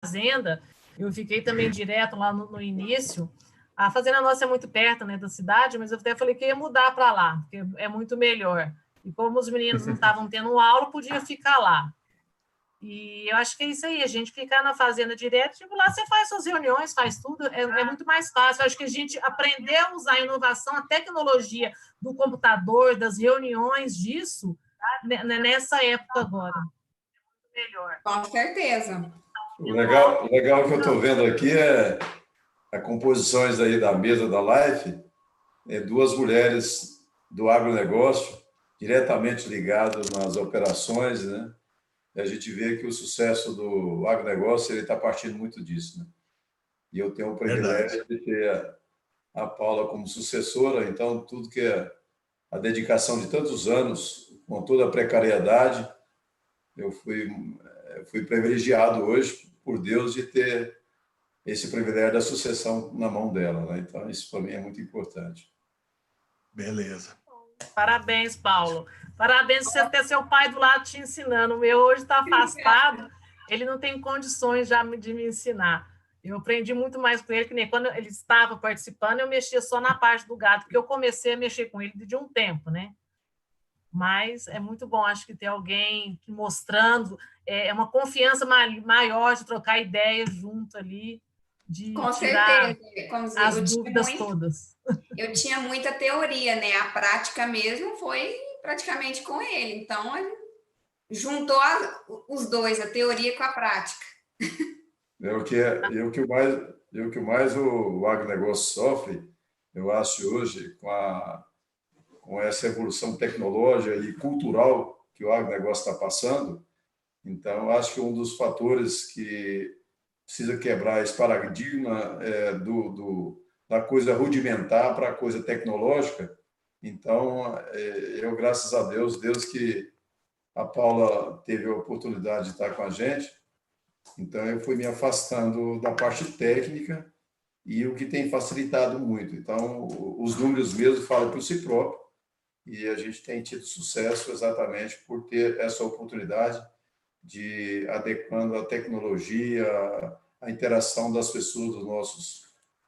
fazenda, eu fiquei também direto lá no início. A fazenda nossa é muito perto, né, da cidade, mas eu até falei que ia mudar para lá, porque é muito melhor. E como os meninos não estavam tendo aula, podia ficar lá. E eu acho que é isso aí, a gente ficar na fazenda direto, tipo, lá você faz suas reuniões, faz tudo, é muito mais fácil. Eu acho que a gente aprender a usar a inovação, a tecnologia do computador, das reuniões, disso, nessa época agora. Melhor. Com certeza. O legal que eu estou vendo aqui é as composições aí da mesa da live, duas mulheres do agronegócio, diretamente ligadas nas operações, né? E a gente vê que o sucesso do agronegócio está partindo muito disso, né? E eu tenho o privilégio de ter a Paula como sucessora, então tudo que é a dedicação de tantos anos, com toda a precariedade, eu fui privilegiado hoje, por Deus, de ter esse privilégio da sucessão na mão dela, né? Então, isso para mim é muito importante. Beleza. Parabéns, Paulo. Parabéns por você ter seu pai do lado te ensinando. O meu hoje está afastado, ele não tem condições já de me ensinar. Eu aprendi muito mais com ele, que nem quando ele estava participando, eu mexia só na parte do gado, porque eu comecei a mexer com ele de um tempo, né? Mas é muito bom, acho que ter alguém mostrando, uma confiança maior de trocar ideias junto ali, de com tirar certeza. as dúvidas todas. Eu tinha muita teoria, né? A prática mesmo foi praticamente com ele. Então, juntou os dois, a teoria com a prática. O que mais o agronegócio sofre, eu acho hoje, com essa evolução tecnológica e cultural que o agronegócio está passando. Então, eu acho que um dos fatores que precisa quebrar esse paradigma da coisa rudimentar para a coisa tecnológica. Então, eu, graças a Deus que a Paula teve a oportunidade de estar com a gente, então eu fui me afastando da parte técnica, e o que tem facilitado muito. Então, os números mesmo falam por si próprio, e a gente tem tido sucesso exatamente por ter essa oportunidade de adequando a tecnologia, a interação das pessoas, dos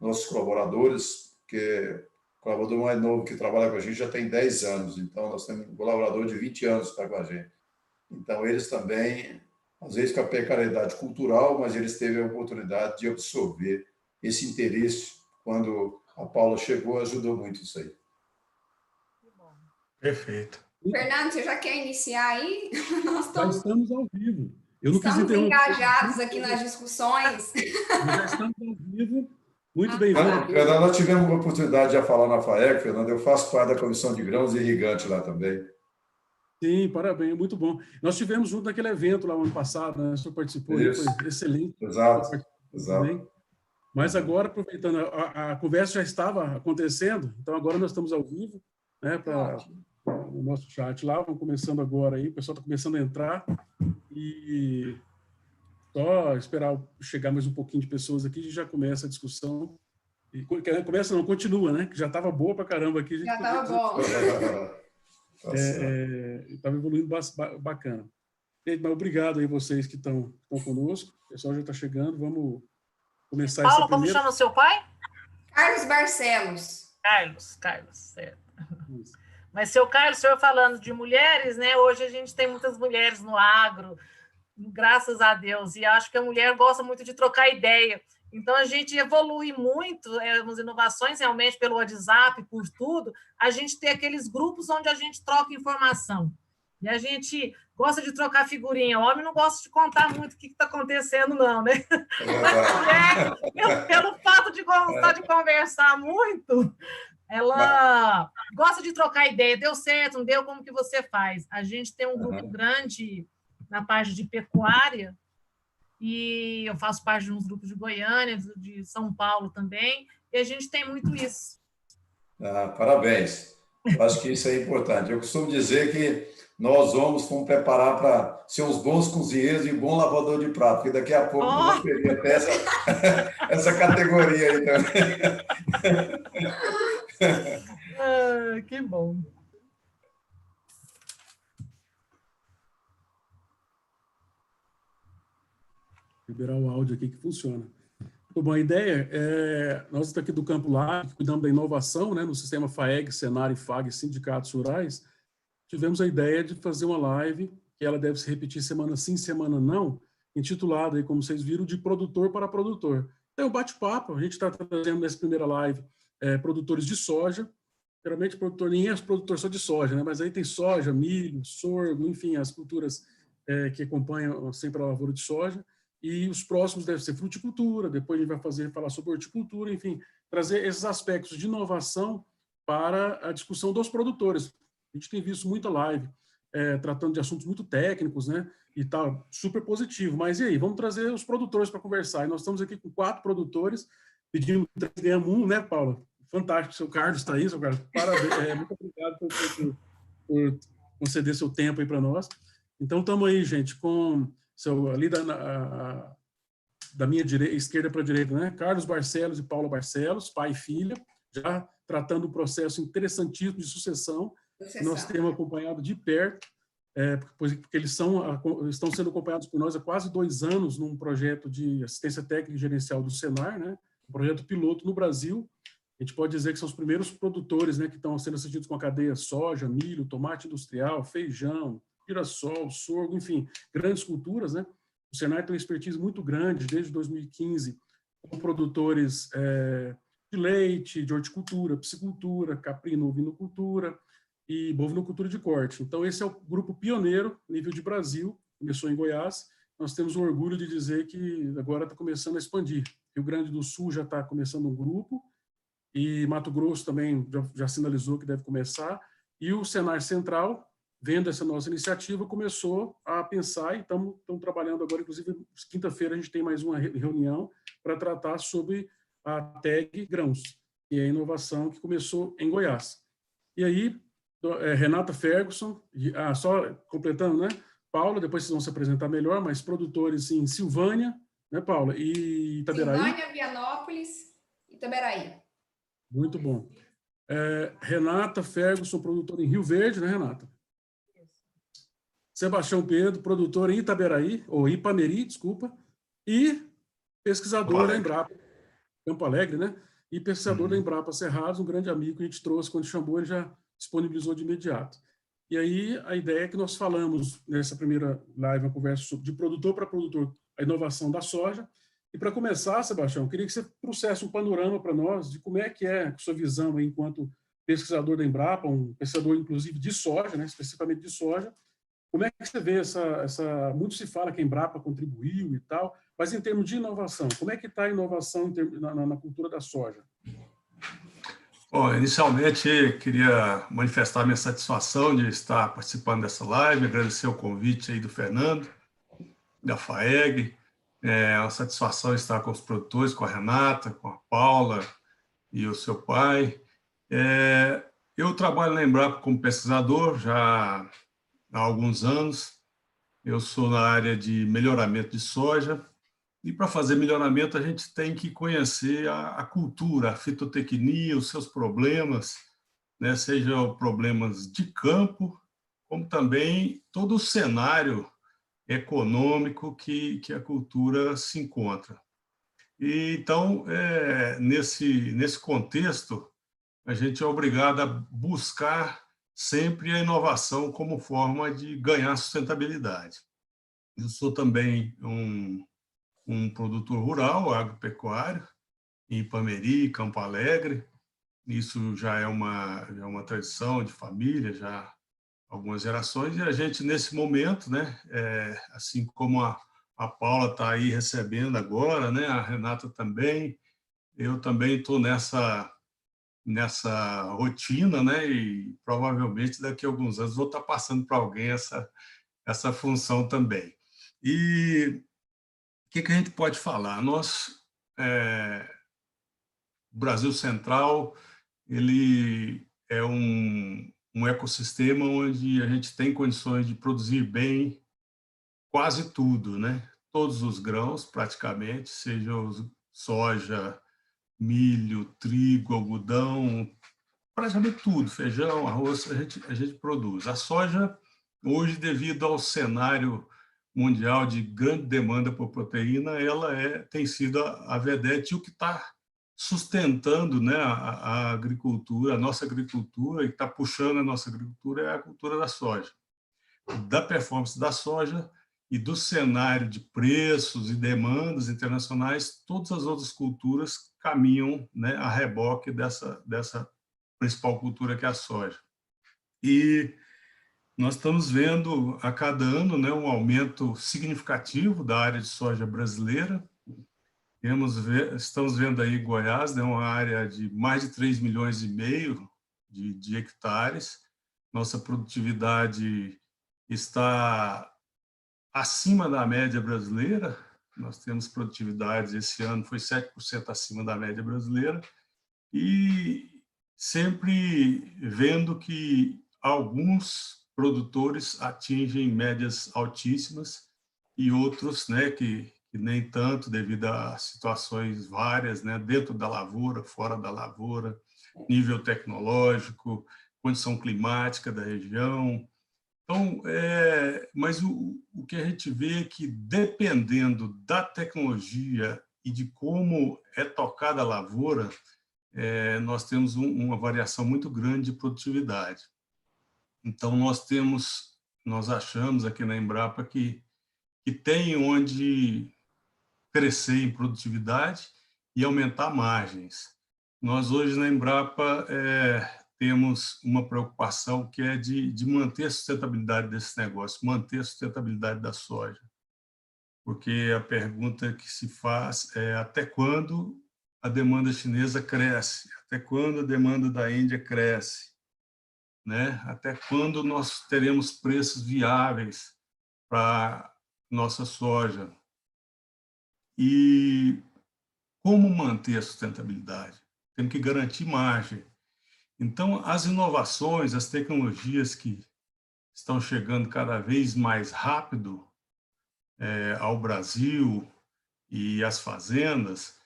nossos colaboradores, porque o colaborador mais novo que trabalha com a gente já tem 10 anos, então nós temos um colaborador de 20 anos que está com a gente. Então, eles também, às vezes com a precariedade cultural, mas eles teve a oportunidade de absorver esse interesse. Quando a Paula chegou, ajudou muito isso aí. Perfeito. Fernando, você já quer iniciar aí? Nós estamos ao vivo. Estamos engajados aqui nas discussões. Já estamos ao vivo. Muito bem-vindo. Fernando, nós tivemos uma oportunidade de falar na FAEC, Fernando. Eu faço parte da Comissão de Grãos e Irrigante lá também. Sim, parabéns, muito bom. Nós tivemos junto naquele evento lá no ano passado, né? O senhor participou, foi excelente. Exato. Mas agora, aproveitando, a conversa já estava acontecendo, então agora nós estamos ao vivo, né, para o nosso chat lá, vamos começando agora aí, o pessoal está começando a entrar, e só esperar chegar mais um pouquinho de pessoas aqui, a gente já começa a discussão. E começa não, continua, né? Que já estava boa para caramba aqui. Já estava bom. Estava evoluindo bacana. Mas obrigado aí vocês que estão conosco. O pessoal já está chegando. Vamos começar Paulo, essa primeira... como chama o seu pai? Carlos Barcelos. Carlos, certo. Isso. Mas, seu Carlos, o senhor falando de mulheres, né? Hoje a gente tem muitas mulheres no agro, graças a Deus, e acho que a mulher gosta muito de trocar ideia. Então, a gente evolui muito nas inovações, realmente, pelo WhatsApp, por tudo. A gente tem aqueles grupos onde a gente troca informação. E a gente gosta de trocar figurinha. O homem não gosta de contar muito o que está acontecendo, não, né? Mas a mulher, pelo fato de gostar de conversar muito, ela gosta de trocar ideia. Deu certo, não deu? Como que você faz? A gente tem um grupo grande na parte de pecuária, e eu faço parte de uns grupos de Goiânia, de São Paulo também, e a gente tem muito isso. Parabéns. Eu acho que isso é importante. Eu costumo dizer que nós homens fomos preparar para ser uns bons cozinheiros e bom lavador de prato, porque daqui a pouco nós vamos perder até essa categoria aí também. Que bom. liberar o áudio aqui que funciona. Muito bom, a ideia é, nós estamos aqui do Campo Largo, cuidamos da inovação, né, no sistema FAEG, Senar e FAG, sindicatos rurais, tivemos a ideia de fazer uma live, que ela deve se repetir semana sim, semana não, intitulada, aí, como vocês viram, de produtor para produtor. Então, um bate-papo, a gente está trazendo nessa primeira live produtores de soja, geralmente produtor, nem é produtor só de soja, né, mas aí tem soja, milho, sorgo, enfim, as culturas que acompanham sempre a lavoura de soja, e os próximos devem ser fruticultura, depois a gente vai falar sobre horticultura, enfim, trazer esses aspectos de inovação para a discussão dos produtores. A gente tem visto muita live tratando de assuntos muito técnicos, né, e tá super positivo, mas e aí, vamos trazer os produtores para conversar, e nós estamos aqui com 4 produtores, pedimos 3, ganhamos 1, né, Paula? Fantástico, seu Carlos está aí, seu Carlos, parabéns, muito obrigado por conceder seu tempo aí para nós. Então, estamos aí, gente, com ali da minha esquerda para a direita, né? Carlos Barcelos e Paula Barcelos, pai e filha, já tratando um processo interessantíssimo de sucessão, que nós temos acompanhado de perto, porque eles estão sendo acompanhados por nós há quase 2 anos num projeto de assistência técnica e gerencial do Senar, né? Um projeto piloto no Brasil. A gente pode dizer que são os primeiros produtores, né, que estão sendo assistidos com a cadeia soja, milho, tomate industrial, feijão, girassol, sorgo, enfim, grandes culturas, né? O Senar tem uma expertise muito grande desde 2015 com produtores de leite, de horticultura, piscicultura, caprino, ovinocultura e bovinocultura de corte. Então, esse é o grupo pioneiro nível de Brasil, começou em Goiás. Nós temos o orgulho de dizer que agora está começando a expandir. Rio Grande do Sul já está começando um grupo, e Mato Grosso também já sinalizou que deve começar, e o Senar Central, vendo essa nossa iniciativa, começou a pensar, e estamos trabalhando agora, inclusive, quinta-feira a gente tem mais uma reunião para tratar sobre a tag grãos, que é a inovação que começou em Goiás. E aí, Renata Ferguson, só completando, né? Paula, depois vocês vão se apresentar melhor, mas produtores em Silvânia, né, Paula? E Itaberaí. Silvânia, Vianópolis e Itaberaí. Muito bom. Renata Ferguson, produtora em Rio Verde, né, Renata? Sebastião Pedro, produtor em Itaberaí, ou Ipameri, desculpa, e pesquisador da Embrapa, Campo Alegre, né? E pesquisador da Embrapa Cerrados, um grande amigo que a gente trouxe, quando chamou, ele já disponibilizou de imediato. E aí, a ideia é que nós falamos, nessa primeira live, uma conversa sobre de produtor para produtor, a inovação da soja. E para começar, Sebastião, queria que você trouxesse um panorama para nós de como é que é a sua visão aí, enquanto pesquisador da Embrapa, um pesquisador, inclusive, de soja, né, especificamente de soja. Como é que você vê muito se fala que a Embrapa contribuiu e tal, mas em termos de inovação, como é que está a inovação na cultura da soja? Bom, inicialmente, queria manifestar minha satisfação de estar participando dessa live, agradecer o convite aí do Fernando, da FAEG. É uma satisfação estar com os produtores, com a Renata, com a Paula e o seu pai. Eu trabalho na Embrapa como pesquisador já há alguns anos. Eu sou na área de melhoramento de soja. E para fazer melhoramento, a gente tem que conhecer a cultura, a fitotecnia, os seus problemas, né? Sejam problemas de campo, como também todo o cenário econômico que a cultura se encontra. E, então, nesse contexto, a gente é obrigado a buscar sempre a inovação como forma de ganhar sustentabilidade. Eu sou também um produtor rural, agropecuário, em Ipameri, Campo Alegre. Isso já é uma tradição de família, já algumas gerações, e a gente, nesse momento, né, assim como a Paula está aí recebendo agora, né, a Renata também, eu também estou nessa rotina, né, e provavelmente daqui a alguns anos vou estar passando para alguém essa função também. E o que a gente pode falar? O Brasil Central, ele é um ecossistema onde a gente tem condições de produzir bem quase tudo, né? Todos os grãos, praticamente, seja soja, milho, trigo, algodão, praticamente tudo, feijão, arroz, a gente produz. A soja, hoje, devido ao cenário mundial de grande demanda por proteína, tem sido a vedete, e o que está sustentando, né, a agricultura, a nossa agricultura, e está puxando a nossa agricultura é a cultura da soja. Da performance da soja e do cenário de preços e demandas internacionais, todas as outras culturas caminham, né, a reboque dessa principal cultura que é a soja. E nós estamos vendo a cada ano, né, um aumento significativo da área de soja brasileira. Estamos vendo aí Goiás, né, uma área de mais de 3,5 milhões de hectares. Nossa produtividade está acima da média brasileira. Nós temos produtividade, esse ano foi 7% acima da média brasileira, e sempre vendo que alguns produtores atingem médias altíssimas e outros, né, que nem tanto, devido a situações várias, né, dentro da lavoura, fora da lavoura, nível tecnológico, condição climática da região. Então, mas o que a gente vê é que, dependendo da tecnologia e de como é tocada a lavoura, nós temos uma variação muito grande de produtividade. Então, nós achamos aqui na Embrapa que tem onde crescer em produtividade e aumentar margens. Nós hoje na Embrapa temos uma preocupação que é de manter a sustentabilidade desse negócio, manter a sustentabilidade da soja. Porque a pergunta que se faz é até quando a demanda chinesa cresce, até quando a demanda da Índia cresce, né? Até quando nós teremos preços viáveis para nossa soja. E como manter a sustentabilidade? Temos que garantir margem. Então, as inovações, as tecnologias que estão chegando cada vez mais rápido ao Brasil e às fazendas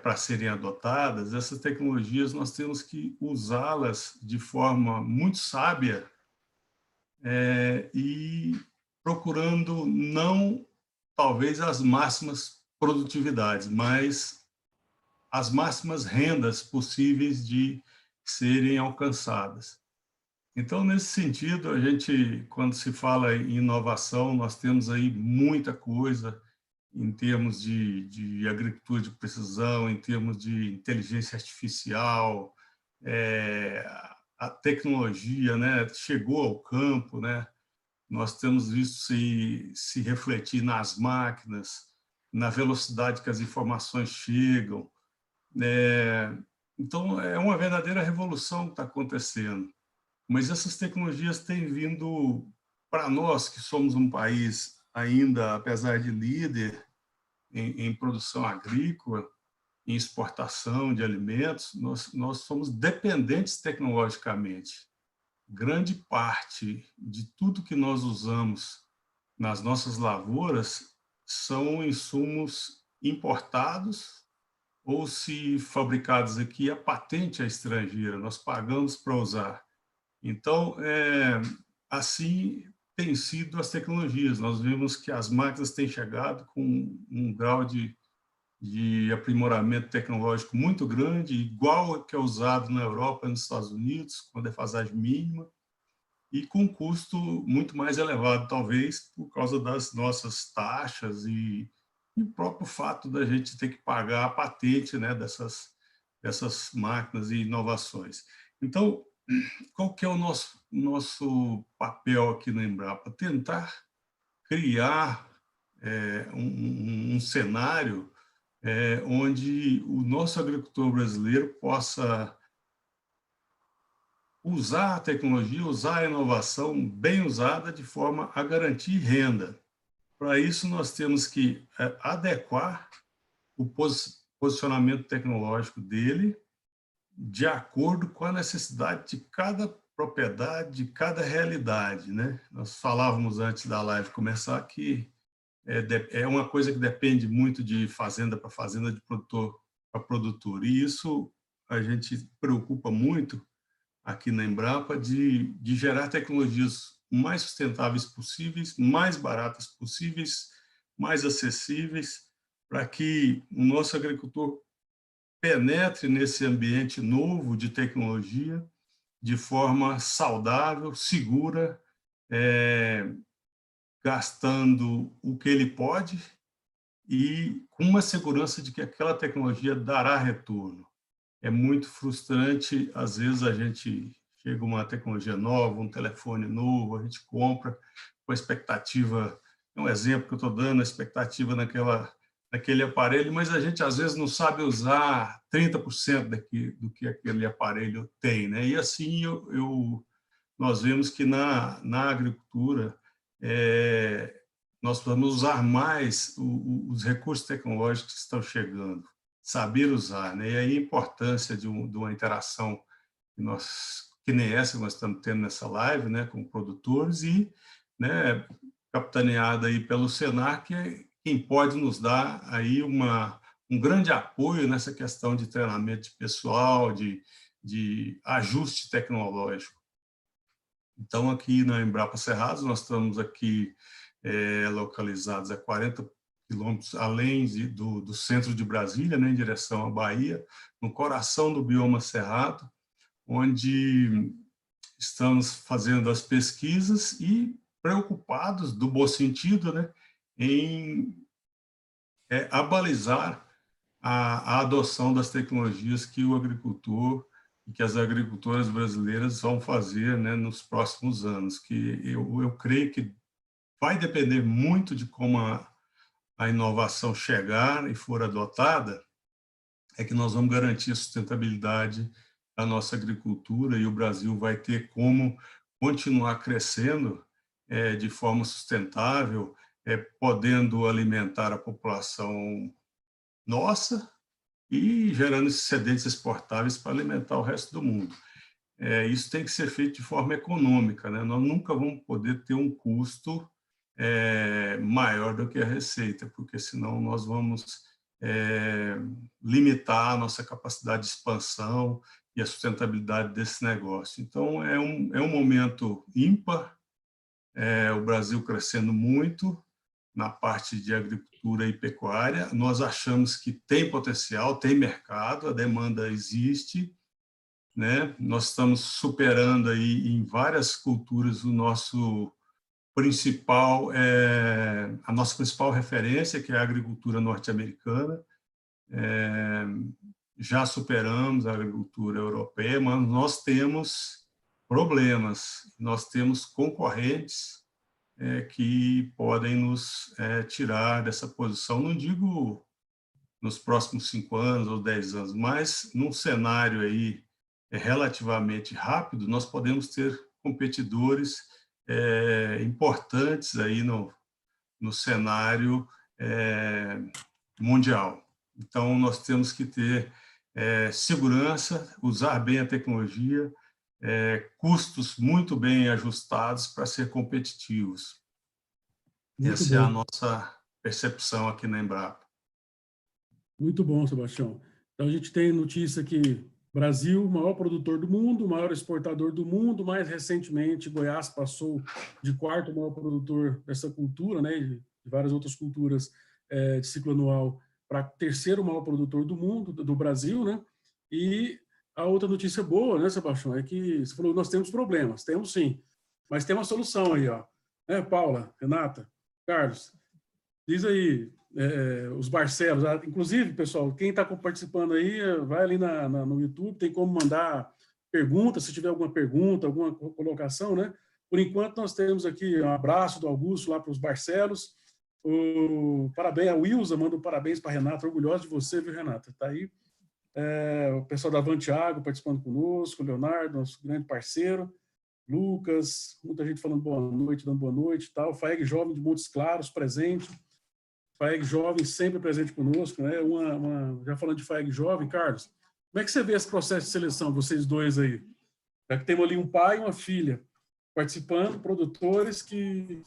para serem adotadas, essas tecnologias nós temos que usá-las de forma muito sábia e procurando não, talvez, as máximas produtividades, mas as máximas rendas possíveis de serem alcançadas. Então, nesse sentido, a gente, quando se fala em inovação, nós temos aí muita coisa em termos de agricultura de precisão, em termos de inteligência artificial, a tecnologia, né, chegou ao campo, né? Nós temos visto se refletir nas máquinas, na velocidade que as informações chegam. Então, é uma verdadeira revolução que está acontecendo. Mas essas tecnologias têm vindo para nós, que somos um país ainda, apesar de líder em produção agrícola, em exportação de alimentos, nós somos dependentes tecnologicamente. Grande parte de tudo que nós usamos nas nossas lavouras são insumos importados, ou, se fabricados aqui, a patente é estrangeira, nós pagamos para usar. Então, assim tem sido as tecnologias. Nós vemos que as máquinas têm chegado com um grau de aprimoramento tecnológico muito grande, igual ao que é usado na Europa e nos Estados Unidos, com defasagem mínima, e com custo muito mais elevado, talvez, por causa das nossas taxas e o próprio fato da gente ter que pagar a patente, né, dessas máquinas e inovações. Então, qual que é o nosso papel aqui na Embrapa? Tentar criar um cenário onde o nosso agricultor brasileiro possa usar a tecnologia, usar a inovação bem usada de forma a garantir renda. Para isso, nós temos que adequar o posicionamento tecnológico dele de acordo com a necessidade de cada propriedade, de cada realidade, né? Nós falávamos antes da live começar que é uma coisa que depende muito de fazenda para fazenda, de produtor para produtor. E isso a gente preocupa muito aqui na Embrapa de gerar tecnologias mais sustentáveis possíveis, mais baratas possíveis, mais acessíveis, para que o nosso agricultor penetre nesse ambiente novo de tecnologia de forma saudável, segura, gastando o que ele pode e com uma segurança de que aquela tecnologia dará retorno. É muito frustrante, às vezes a gente chega uma tecnologia nova, um telefone novo, a gente compra com a expectativa, é um exemplo que eu estou dando, a expectativa naquele aparelho, mas a gente às vezes não sabe usar 30% do que aquele aparelho tem, né? E assim nós vemos que na agricultura nós precisamos usar mais os recursos tecnológicos que estão chegando, saber usar, né? E aí a importância de uma interação que nem essa que nós estamos tendo nessa live, né, com produtores e, né, capitaneada aí pelo Senar, que é quem pode nos dar aí um grande apoio nessa questão de treinamento de pessoal, de ajuste tecnológico. Então, aqui na Embrapa Cerrados, nós estamos aqui localizados a 40 quilômetros além do centro de Brasília, né, em direção à Bahia, no coração do bioma cerrado, onde estamos fazendo as pesquisas e preocupados, do bom sentido, né, em abalizar a adoção das tecnologias que o agricultor e que as agricultoras brasileiras vão fazer, né, nos próximos anos, que eu creio que vai depender muito de como a inovação chegar e for adotada, é que nós vamos garantir a sustentabilidade da nossa agricultura e o Brasil vai ter como continuar crescendo de forma sustentável, podendo alimentar a população nossa e gerando excedentes exportáveis para alimentar o resto do mundo. Isso tem que ser feito de forma econômica, né? Nós nunca vamos poder ter um custo maior do que a receita, porque senão nós vamos limitar a nossa capacidade de expansão e a sustentabilidade desse negócio. Então, é um momento ímpar, o Brasil crescendo muito na parte de agricultura e pecuária. Nós achamos que tem potencial, tem mercado, a demanda existe, né? Nós estamos superando aí em várias culturas a nossa principal referência, que é a agricultura norte-americana. Já superamos a agricultura europeia, mas nós temos problemas, nós temos concorrentes que podem nos tirar dessa posição, não digo nos próximos 5 anos ou 10 anos, mas num cenário aí relativamente rápido, nós podemos ter competidores importantes aí no cenário mundial. Então, nós temos que ter segurança, usar bem a tecnologia, custos muito bem ajustados para ser competitivos. Essa é a nossa percepção aqui na Embrapa. Muito bom, Sebastião. Então, a gente tem notícia que Brasil, maior produtor do mundo, maior exportador do mundo, mais recentemente, Goiás passou de 4º maior produtor dessa cultura, né, de várias outras culturas de ciclo anual, para 3º maior produtor do mundo, do Brasil, né? E a outra notícia boa, né, Sebastião, é que você falou, nós temos problemas, temos sim, mas tem uma solução aí, ó. Paula, Renata, Carlos, diz aí, os Barcelos, inclusive, pessoal, quem está participando aí, vai ali no YouTube, tem como mandar pergunta, se tiver alguma pergunta, alguma colocação, né? Por enquanto, nós temos aqui um abraço do Augusto lá para os Barcelos, parabéns, a Wilza manda um parabéns para a Renata, orgulhosa de você, viu, Renata? Está aí. O pessoal da Vantiago participando conosco, o Leonardo, nosso grande parceiro, Lucas, muita gente falando boa noite, dando boa noite e tal, FAEG Jovem de Montes Claros, presente, FAEG Jovem sempre presente conosco, né? Já falando de FAEG Jovem, Carlos, como é que você vê esse processo de seleção, vocês dois aí? Já que temos ali um pai e uma filha participando, produtores que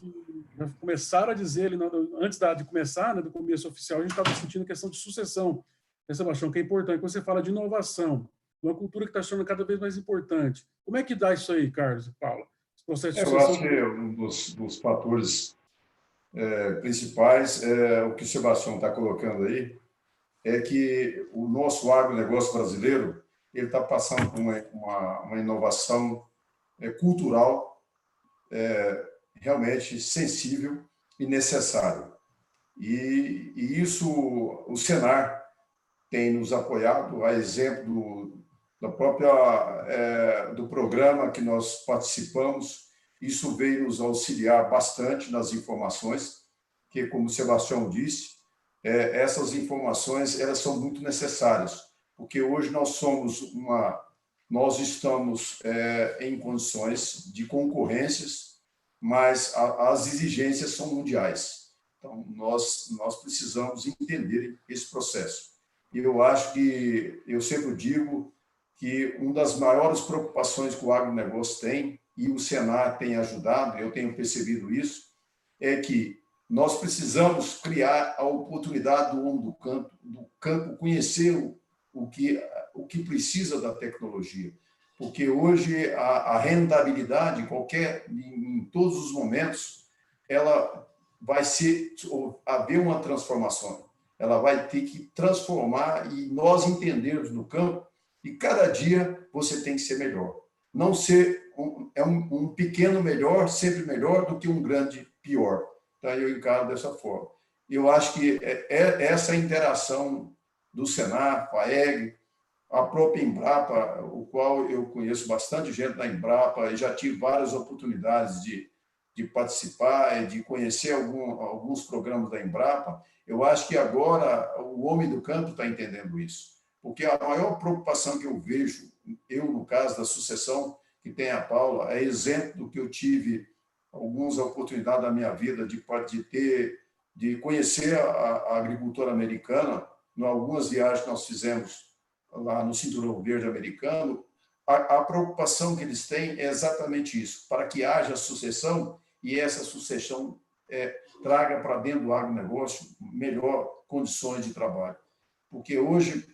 já começaram a dizer, ali, antes de começar, né, do começo oficial, a gente estava discutindo a questão de sucessão, né, Sebastião, que é importante. Quando você fala de inovação, uma cultura que está se tornando cada vez mais importante. Como é que dá isso aí, Carlos e Paula? processo de Eu acho sucessão? que um dos fatores principais, o que o Sebastião está colocando aí, é que o nosso agronegócio brasileiro ele está passando por uma inovação cultural realmente sensível e necessária. E isso o Senar tem nos apoiado, a exemplo do programa que nós participamos. Isso veio nos auxiliar bastante nas informações, que, como o Sebastião disse, essas informações elas são muito necessárias, porque hoje nós estamos em condições de concorrências, mas as exigências são mundiais. Então, nós precisamos entender esse processo. E eu sempre digo que uma das maiores preocupações que o agronegócio tem, e o Senar tem ajudado, eu tenho percebido isso, é que nós precisamos criar a oportunidade do homem do campo conhecer o que precisa da tecnologia. Porque hoje a rentabilidade, em todos os momentos, ela vai haver uma transformação. Ela vai ter que transformar e nós entendermos no campo e cada dia você tem que ser melhor. Não ser um pequeno melhor, sempre melhor do que um grande pior. Então, eu encaro dessa forma. Eu acho que essa interação do Senar, FAEG, a própria Embrapa, o qual eu conheço bastante gente da Embrapa e já tive várias oportunidades de participar e de conhecer alguns programas da Embrapa. Eu acho que agora o homem do campo está entendendo isso, porque a maior preocupação que eu vejo, no caso da sucessão que tem a Paula, é exemplo do que eu tive algumas oportunidades da minha vida de conhecer a agricultura americana, em algumas viagens que nós fizemos lá no Cinturão Verde americano. A preocupação que eles têm é exatamente isso, para que haja sucessão e essa sucessão traga para dentro do agronegócio melhor condições de trabalho. Porque hoje,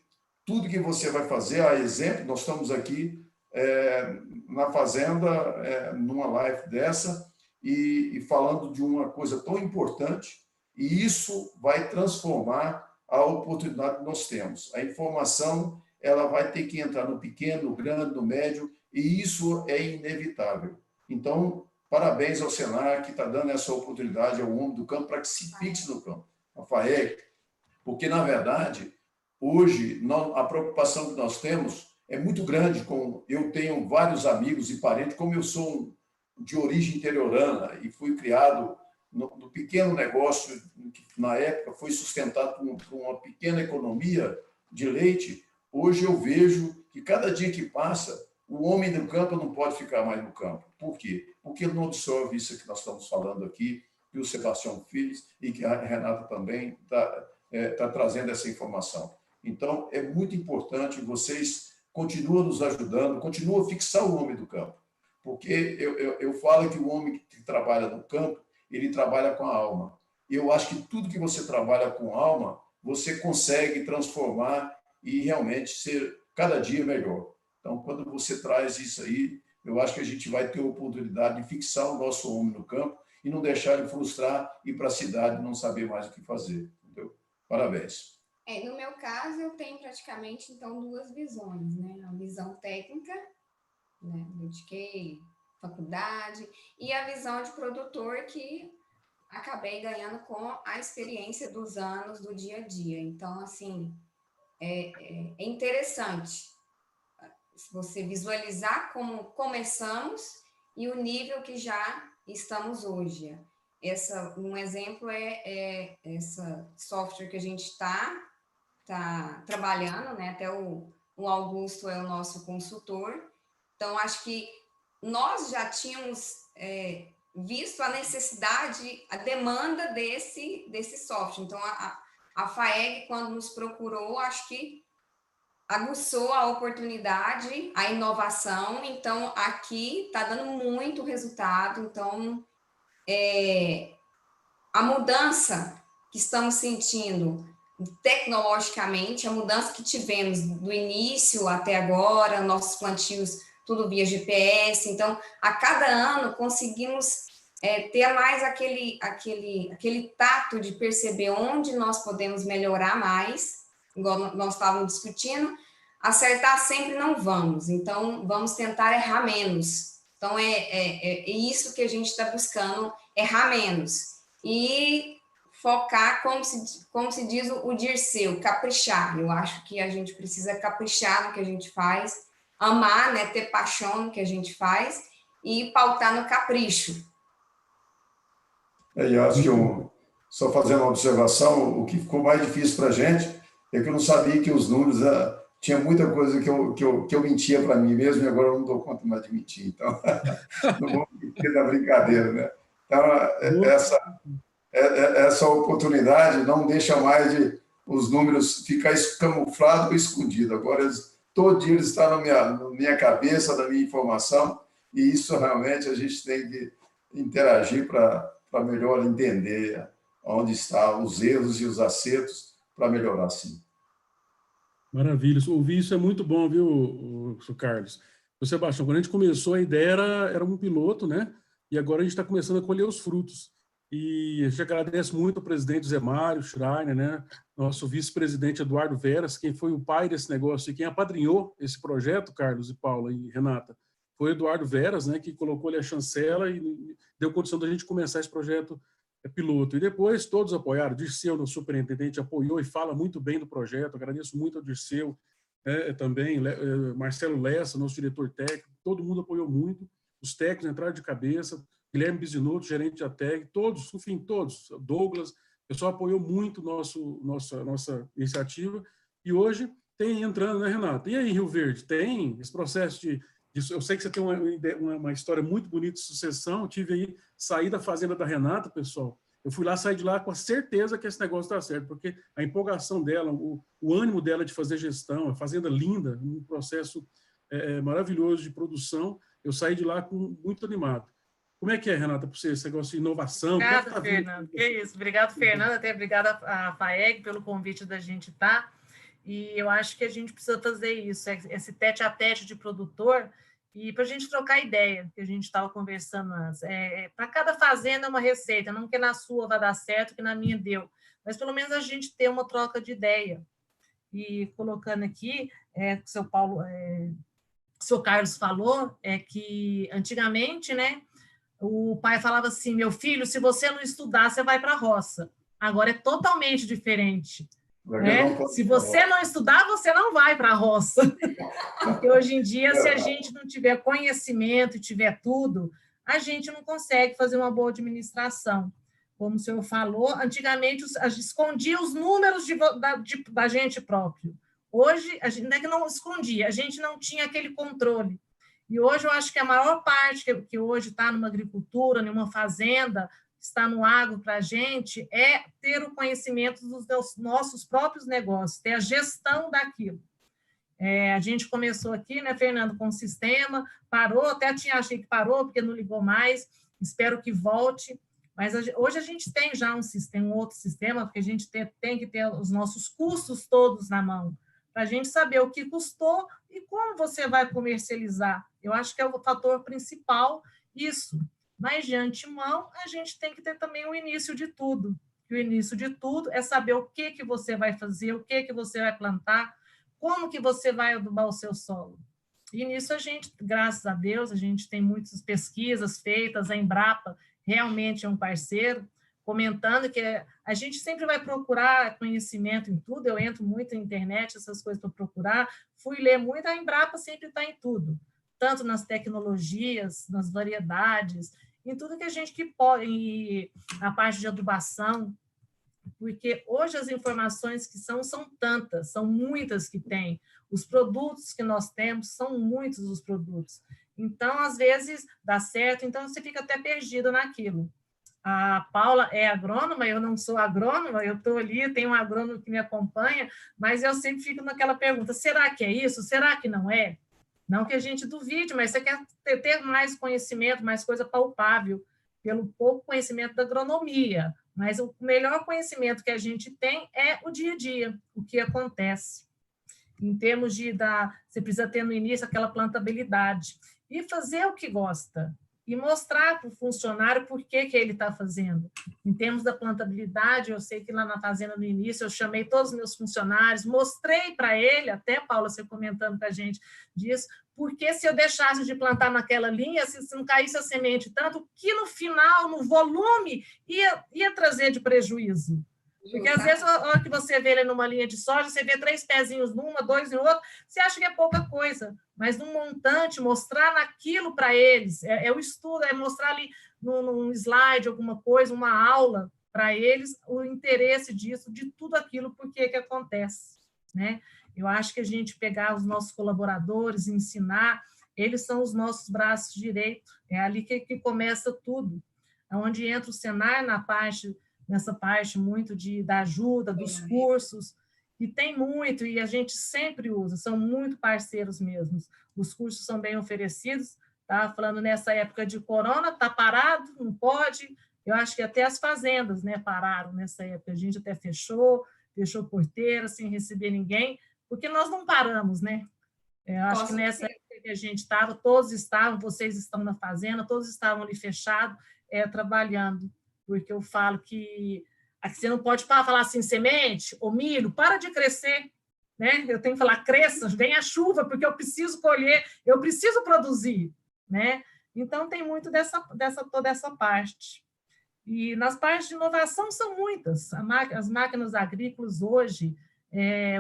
tudo que você vai fazer, a exemplo, nós estamos aqui na fazenda, numa live dessa, e falando de uma coisa tão importante, e isso vai transformar a oportunidade que nós temos. A informação ela vai ter que entrar no pequeno, no grande, no médio, e isso é inevitável. Então, parabéns ao Senar, que está dando essa oportunidade ao homem do campo para que se fixe no campo, a FAEG, porque, na verdade, hoje, a preocupação que nós temos é muito grande. Eu tenho vários amigos e parentes, como eu sou de origem interiorana e fui criado no pequeno negócio, que na época foi sustentado por uma pequena economia de leite. Hoje eu vejo que cada dia que passa, o homem do campo não pode ficar mais no campo. Por quê? Porque ele não absorve isso que nós estamos falando aqui, que o Sebastião fez e que a Renata também está trazendo essa informação. Então, é muito importante, vocês continuem nos ajudando, continuem a fixar o homem do campo. Porque eu falo que o homem que trabalha no campo, ele trabalha com a alma. Eu acho que tudo que você trabalha com alma, você consegue transformar e realmente ser cada dia melhor. Então, quando você traz isso aí, eu acho que a gente vai ter a oportunidade de fixar o nosso homem no campo e não deixar ele frustrar, ir para a cidade e não saber mais o que fazer. Entendeu? Parabéns. No meu caso, eu tenho praticamente, então, duas visões, né? A visão técnica, né? Dediquei faculdade, e a visão de produtor que acabei ganhando com a experiência dos anos do dia a dia. Então, assim, é interessante você visualizar como começamos e o nível que já estamos hoje. Um exemplo é essa software que a gente está trabalhando, né? Até o Augusto é o nosso consultor. Então, acho que nós já tínhamos visto a necessidade, a demanda desse software. Então, a FAEG, quando nos procurou, acho que aguçou a oportunidade, a inovação. Então, aqui está dando muito resultado. Então, a mudança que estamos sentindo tecnologicamente, a mudança que tivemos do início até agora, nossos plantios tudo via GPS. Então, a cada ano conseguimos ter mais aquele tato de perceber onde nós podemos melhorar mais, igual nós estávamos discutindo. Acertar sempre não vamos, então vamos tentar errar menos. Então, é isso que a gente está buscando, errar menos. E focar, como se diz o Dirceu, caprichar. Eu acho que a gente precisa caprichar no que a gente faz, amar, né, ter paixão no que a gente faz e pautar no capricho. E acho que, só fazendo uma observação, o que ficou mais difícil para a gente é que eu não sabia que os números... tinha muita coisa que eu mentia para mim mesmo e agora eu não dou conta mais de mentir. Então, não vou mentir na brincadeira, né? Então, essa oportunidade não deixa mais de os números ficar camuflados ou escondidos. Agora, todo dia eles estão na minha cabeça, na minha informação, e isso realmente a gente tem que interagir para melhor entender onde estão os erros e os acertos para melhorar, sim. Maravilha. Ouvir isso é muito bom, viu, Carlos? Sebastião, quando a gente começou, a ideia era um piloto, né? E agora a gente está começando a colher os frutos. E a gente agradece muito ao presidente Zé Mário Schreiner, né? Nosso vice-presidente Eduardo Veras, quem foi o pai desse negócio e quem apadrinhou esse projeto, Carlos e Paula e Renata, foi o Eduardo Veras, né? Que colocou ali a chancela e deu condição da gente começar esse projeto piloto. E depois todos apoiaram. O Dirceu, nosso superintendente, apoiou e fala muito bem do projeto. Agradeço muito ao Dirceu, também, Marcelo Lessa, nosso diretor técnico, todo mundo apoiou muito. Os técnicos entraram de cabeça, Guilherme Bisinotto, gerente da TEG, todos, enfim, todos, Douglas, o pessoal apoiou muito nossa iniciativa. E hoje tem entrando, né, Renata? E aí, Rio Verde, tem esse processo de... Eu sei que você tem uma história muito bonita de sucessão. Eu tive aí, saí da fazenda da Renata, pessoal. Eu fui lá, saí de lá com a certeza que esse negócio está certo, porque a empolgação dela, o ânimo dela de fazer gestão, a fazenda linda, um processo maravilhoso de produção. Eu saí de lá muito animado. Como é que é, Renata, para você, esse negócio de inovação? Obrigada, Fernando. Que isso. Obrigado, Fernando. Até obrigada à FAEG pelo convite da gente estar. E eu acho que a gente precisa fazer isso, esse tete-a-tete de produtor, e para a gente trocar ideia, que a gente estava conversando antes. Para cada fazenda é uma receita, não que na sua vai dar certo, que na minha deu, mas pelo menos a gente ter uma troca de ideia. E colocando aqui, o seu Paulo, o seu Carlos falou, que antigamente, né, o pai falava assim, meu filho, se você não estudar, você vai para a roça. Agora é totalmente diferente. Se você não estudar, você não vai para a roça. Porque hoje em dia, se a gente não tiver conhecimento e tiver tudo, a gente não consegue fazer uma boa administração. Como o senhor falou, antigamente a gente escondia os números da gente próprio. Hoje, a gente não é que não escondia, a gente não tinha aquele controle. E hoje eu acho que a maior parte que hoje está numa agricultura, numa fazenda, está no agro para a gente, é ter o conhecimento dos nossos próprios negócios, ter a gestão daquilo. A gente começou aqui, né, Fernando, com o sistema, parou, até achei que parou, porque não ligou mais, espero que volte, mas hoje a gente tem já um outro sistema, porque a gente tem que ter os nossos custos todos na mão, para a gente saber o que custou e como você vai comercializar. Eu acho que é o fator principal, isso. Mas, de antemão, a gente tem que ter também o início de tudo. E o início de tudo é saber o que você vai fazer, o que você vai plantar, como que você vai adubar o seu solo. E nisso a gente, graças a Deus, a gente tem muitas pesquisas feitas, a Embrapa realmente é um parceiro, comentando que a gente sempre vai procurar conhecimento em tudo, eu entro muito na internet, essas coisas para procurar, fui ler muito, a Embrapa sempre está em tudo, tanto nas tecnologias, nas variedades, em tudo que a gente que pode, a parte de adubação, porque hoje as informações que são tantas, são muitas que tem, os produtos que nós temos são muitos os produtos, então às vezes dá certo, então você fica até perdido naquilo. A Paula é agrônoma, eu não sou agrônoma, eu estou ali, tem um agrônomo que me acompanha, mas eu sempre fico naquela pergunta, será que é isso? Será que não é? Não que a gente duvide, mas você quer ter mais conhecimento, mais coisa palpável, pelo pouco conhecimento da agronomia. Mas o melhor conhecimento que a gente tem é o dia a dia, o que acontece. em termos você precisa ter no início aquela plantabilidade, e fazer o que gosta, e mostrar para o funcionário por que ele está fazendo. Em termos da plantabilidade, eu sei que lá na fazenda, no início, eu chamei todos os meus funcionários, mostrei para ele, até, Paula, você comentando com a gente disso, porque se eu deixasse de plantar naquela linha, se não caísse a semente tanto, que no final, no volume, ia trazer de prejuízo. Porque, às vezes, a hora que você vê ele numa linha de soja, você vê 3 pezinhos numa, 2 em outra, você acha que é pouca coisa. Mas, num montante, mostrar naquilo para eles, é o estudo, é mostrar ali num slide, alguma coisa, uma aula para eles, o interesse disso, de tudo aquilo, por que acontece, né? Eu acho que a gente pegar os nossos colaboradores, ensinar, eles são os nossos braços direitos, é ali que começa tudo. Onde entra o Senar nessa parte muito da ajuda, dos cursos, e tem muito, e a gente sempre usa, são muito parceiros mesmo. Os cursos são bem oferecidos, tá? Falando nessa época de corona, está parado, não pode, eu acho que até as fazendas, né, pararam nessa época, a gente até fechou porteira, sem receber ninguém, porque nós não paramos, né? Eu acho que nessa época que a gente estava, todos estavam, vocês estão na fazenda, todos estavam ali fechados, trabalhando, porque eu falo que aqui você não pode falar assim, semente ou milho, para de crescer, né? Eu tenho que falar, cresça, vem a chuva, porque eu preciso colher, eu preciso produzir, né? Então, tem muito toda essa parte. E nas partes de inovação são muitas. As máquinas agrícolas hoje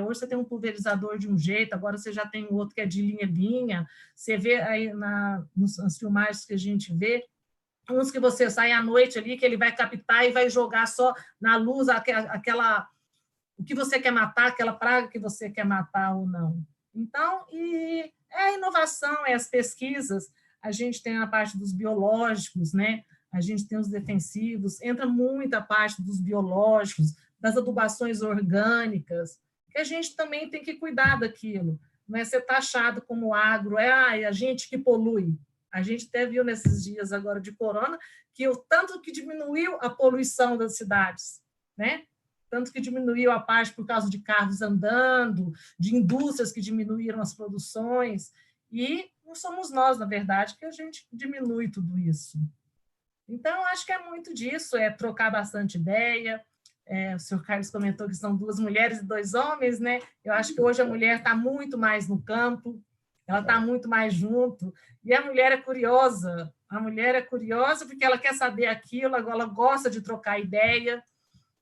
você tem um pulverizador de um jeito, agora você já tem outro que é de linha. Você vê aí nas filmagens que a gente vê, uns que você sai à noite ali, que ele vai captar e vai jogar só na luz o que você quer matar, aquela praga que você quer matar ou não. Então, a inovação, as pesquisas, a gente tem a parte dos biológicos, né? A gente tem os defensivos, entra muita parte dos biológicos, das adubações orgânicas, que a gente também tem que cuidar daquilo. Não é ser taxado como agro, a gente que polui. A gente até viu nesses dias agora de corona que o tanto que diminuiu a poluição das cidades, né? Tanto que diminuiu a parte por causa de carros andando, de indústrias que diminuíram as produções, e não somos nós, na verdade, que a gente diminui tudo isso. Então, acho que é muito disso, trocar bastante ideia. O senhor Carlos comentou que são 2 mulheres e 2 homens, né? Eu acho que hoje a mulher está muito mais no campo, ela está muito mais junto, e a mulher é curiosa porque ela quer saber aquilo, ela gosta de trocar ideia.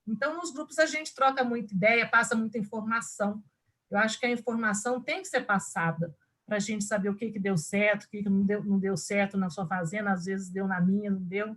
Então, nos grupos a gente troca muita ideia, passa muita informação. Eu acho que a informação tem que ser passada para a gente saber o que deu certo, o que não deu certo na sua fazenda, às vezes deu na minha, não deu.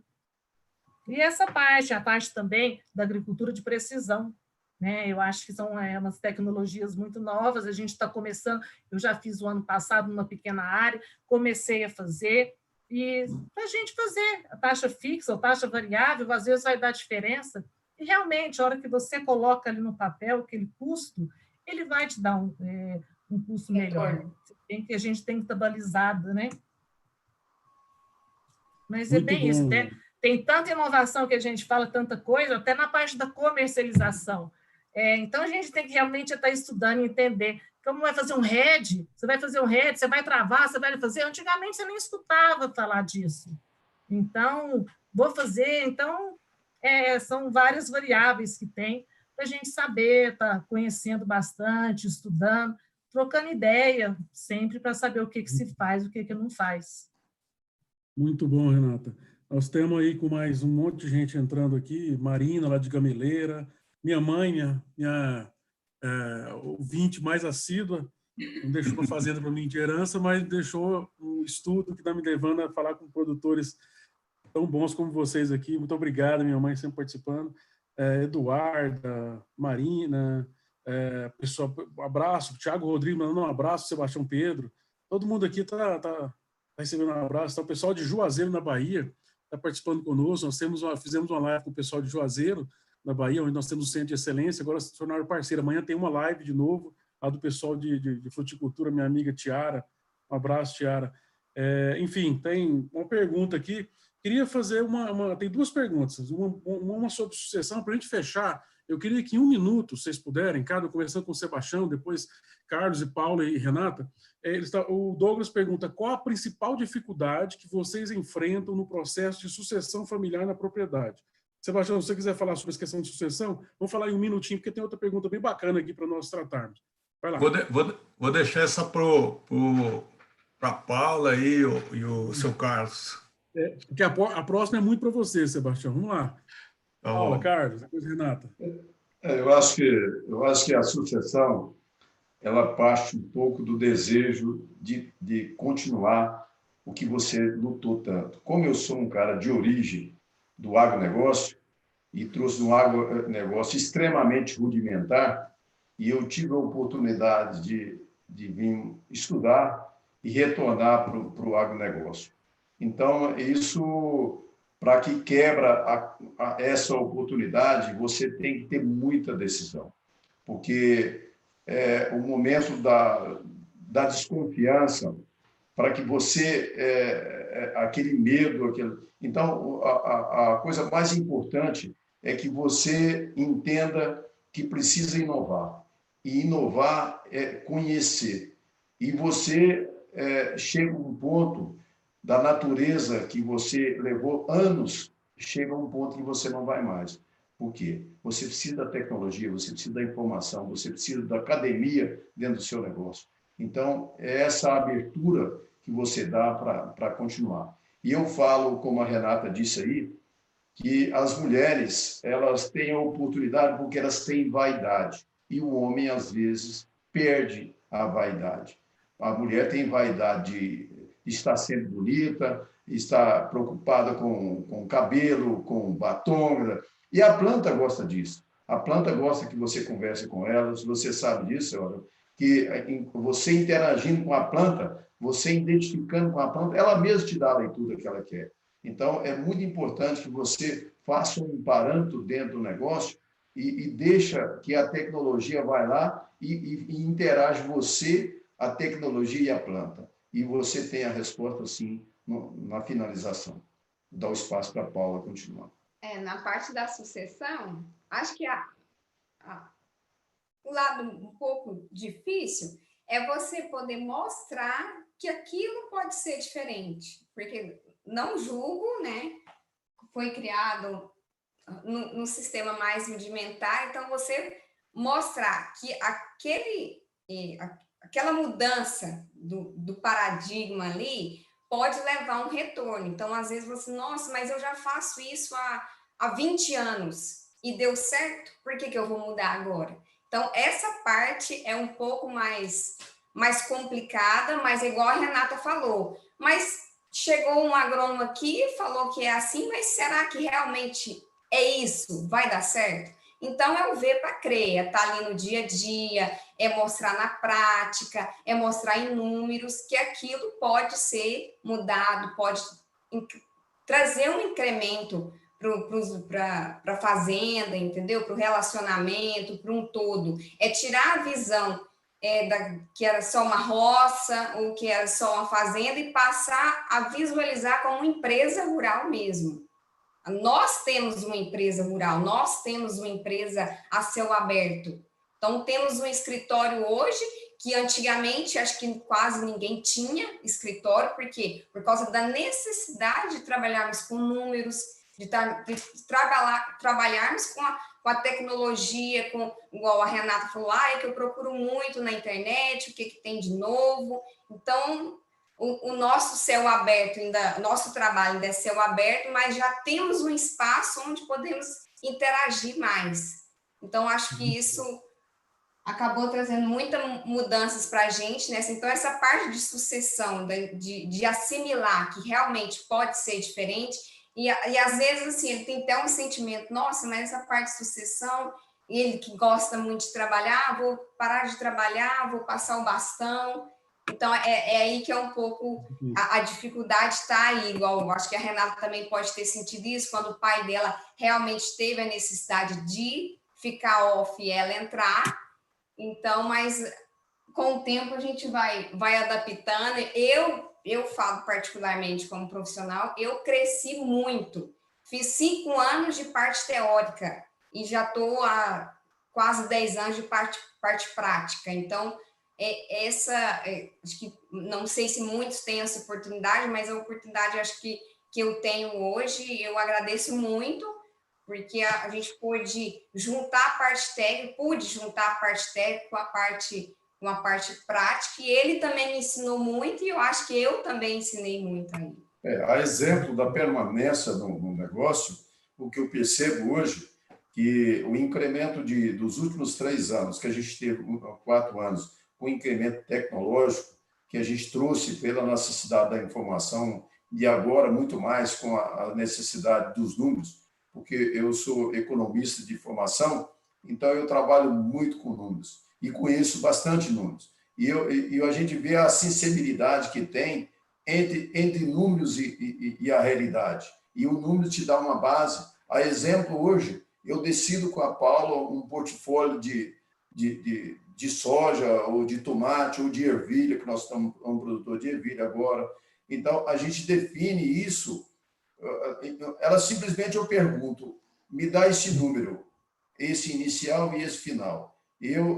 E essa parte, a parte também da agricultura de precisão, né? Eu acho que são umas tecnologias muito novas, a gente está começando, eu já fiz o ano passado numa pequena área, comecei a fazer, e para a gente fazer a taxa fixa ou taxa variável, às vezes vai dar diferença, e realmente, a hora que você coloca ali no papel aquele custo, ele vai te dar um custo melhor. A gente tem que estar balizado, né? Mas muito bem bom. Isso, tem tanta inovação que a gente fala, tanta coisa, até na parte da comercialização. Então, a gente tem que realmente estar estudando e entender. Como vai fazer um head? Você vai fazer um head, você vai travar, você vai fazer... Antigamente, você nem escutava falar disso. Então, vou fazer... Então, são várias variáveis que tem para a gente saber, estar conhecendo bastante, estudando, trocando ideia, sempre para saber o que se faz e o que não faz. Muito bom, Renata. Nós temos aí com mais um monte de gente entrando aqui, Marina, lá de Gameleira, minha mãe, minha ouvinte mais assídua, não deixou a fazenda para mim de herança, mas deixou um estudo que está me levando a falar com produtores tão bons como vocês aqui. Muito obrigado, minha mãe sempre participando. Eduarda, Marina, pessoal, um abraço. Tiago Rodrigo mandando um abraço, Sebastião Pedro. Todo mundo aqui está recebendo um abraço. Então, o pessoal de Juazeiro, na Bahia, está participando conosco. Nós fizemos uma live com o pessoal de Juazeiro, na Bahia, onde nós temos um centro de excelência. Agora se tornaram parceiro. Amanhã tem uma live de novo, lá do pessoal de fruticultura, minha amiga Tiara. Um abraço, Tiara. Enfim, tem uma pergunta aqui. Queria fazer tem 2 perguntas. Uma sobre sucessão, para a gente fechar. Eu queria que em 1 minuto, vocês puderem, cada conversando com o Sebastião, depois Carlos e Paula e Renata, o Douglas pergunta qual a principal dificuldade que vocês enfrentam no processo de sucessão familiar na propriedade. Sebastião, se você quiser falar sobre essa questão de sucessão, vamos falar em 1 minutinho, porque tem outra pergunta bem bacana aqui para nós tratarmos. Vai lá. Vou deixar essa para a Paula e o seu Carlos. Porque a próxima é muito para você, Sebastião. Vamos lá. Paula, Carlos, depois Renata. Eu acho que a sucessão ela parte um pouco do desejo de continuar o que você lutou tanto. Como eu sou um cara de origem do agronegócio e trouxe um agronegócio extremamente rudimentar, e eu tive a oportunidade de vir estudar e retornar para o agronegócio. Então, isso, para que quebra essa oportunidade, você tem que ter muita decisão, porque o momento da desconfiança, para que você, aquele medo, então, a coisa mais importante é que você entenda que precisa inovar. E inovar é conhecer. E você chega a um ponto da natureza que você levou anos, chega a um ponto que você não vai mais. Por quê? Você precisa da tecnologia, você precisa da informação, você precisa da academia dentro do seu negócio. Então, é essa abertura que você dá para continuar. E eu falo, como a Renata disse aí, que as mulheres elas têm a oportunidade porque elas têm vaidade. E o homem, às vezes, perde a vaidade. A mulher tem vaidade de estar sempre bonita, estar preocupada com cabelo, com batom. E a planta gosta disso. A planta gosta que você converse com ela. Você sabe disso, olha, que você interagindo com a planta, você identificando com a planta, ela mesma te dá a leitura que ela quer. Então, é muito importante que você faça um parâmetro dentro do negócio e deixa que a tecnologia vai lá e interage você, a tecnologia e a planta. E você tem a resposta, sim, na finalização. Dá o espaço para a Paula continuar. Na parte da sucessão, acho que o lado um pouco difícil é você poder mostrar que aquilo pode ser diferente. Porque não julgo, né? Foi criado no sistema mais rudimentar, então você mostrar que aquela mudança do paradigma ali pode levar um retorno. Então, às vezes, você, nossa, mas eu já faço isso há 20 anos e deu certo, por que eu vou mudar agora? Então, essa parte é um pouco mais complicada, mas igual a Renata falou, mas chegou um agrônomo aqui, falou que é assim, mas será que realmente é isso? Vai dar certo? Então, é o ver para crer, é estar ali no dia a dia, é mostrar na prática, é mostrar em números que aquilo pode ser mudado, pode trazer um incremento para a fazenda, entendeu? Para o relacionamento, para um todo. É tirar a visão que era só uma roça ou que era só uma fazenda e passar a visualizar como uma empresa rural mesmo. Nós temos uma empresa rural, nós temos uma empresa a céu aberto. Então, temos um escritório hoje que antigamente acho que quase ninguém tinha escritório, por quê? Por causa da necessidade de trabalharmos com números, de trabalharmos com a tecnologia, igual a Renata falou, é que eu procuro muito na internet, o que tem de novo. Então, o nosso céu aberto, nosso trabalho ainda é céu aberto, mas já temos um espaço onde podemos interagir mais. Então, acho que isso acabou trazendo muitas mudanças para a gente, né? Então, essa parte de sucessão, de assimilar que realmente pode ser diferente, e às vezes, assim, ele tem até um sentimento, nossa, mas essa parte de sucessão, ele que gosta muito de trabalhar, vou parar de trabalhar, vou passar o bastão. Então, é aí que é um pouco a dificuldade está aí, igual acho que a Renata também pode ter sentido isso, quando o pai dela realmente teve a necessidade de ficar off e ela entrar. Então, mas com o tempo a gente vai adaptando. Eu falo particularmente como profissional, eu cresci muito. Fiz 5 anos de parte teórica e já estou há quase 10 anos de parte prática. Então, acho que, não sei se muitos têm essa oportunidade, mas a oportunidade, acho que eu tenho hoje, eu agradeço muito, porque a gente pude juntar a parte técnica com a parte prática, e ele também me ensinou muito, e eu acho que eu também ensinei muito a ele. A exemplo da permanência no negócio, o que eu percebo hoje, que o incremento dos últimos 3 anos, que a gente teve 4 anos, o incremento tecnológico que a gente trouxe pela necessidade da informação e agora muito mais com a necessidade dos números, porque eu sou economista de formação, então eu trabalho muito com números e conheço bastante números. E a gente vê a sensibilidade que tem entre números e a realidade. E o número te dá uma base. A exemplo, hoje, eu decido com a Paula um portfólio de soja, ou de tomate, ou de ervilha, que nós estamos um produtor de ervilha agora. Então, a gente define isso. Ela simplesmente, eu pergunto, me dá esse número, esse inicial e esse final.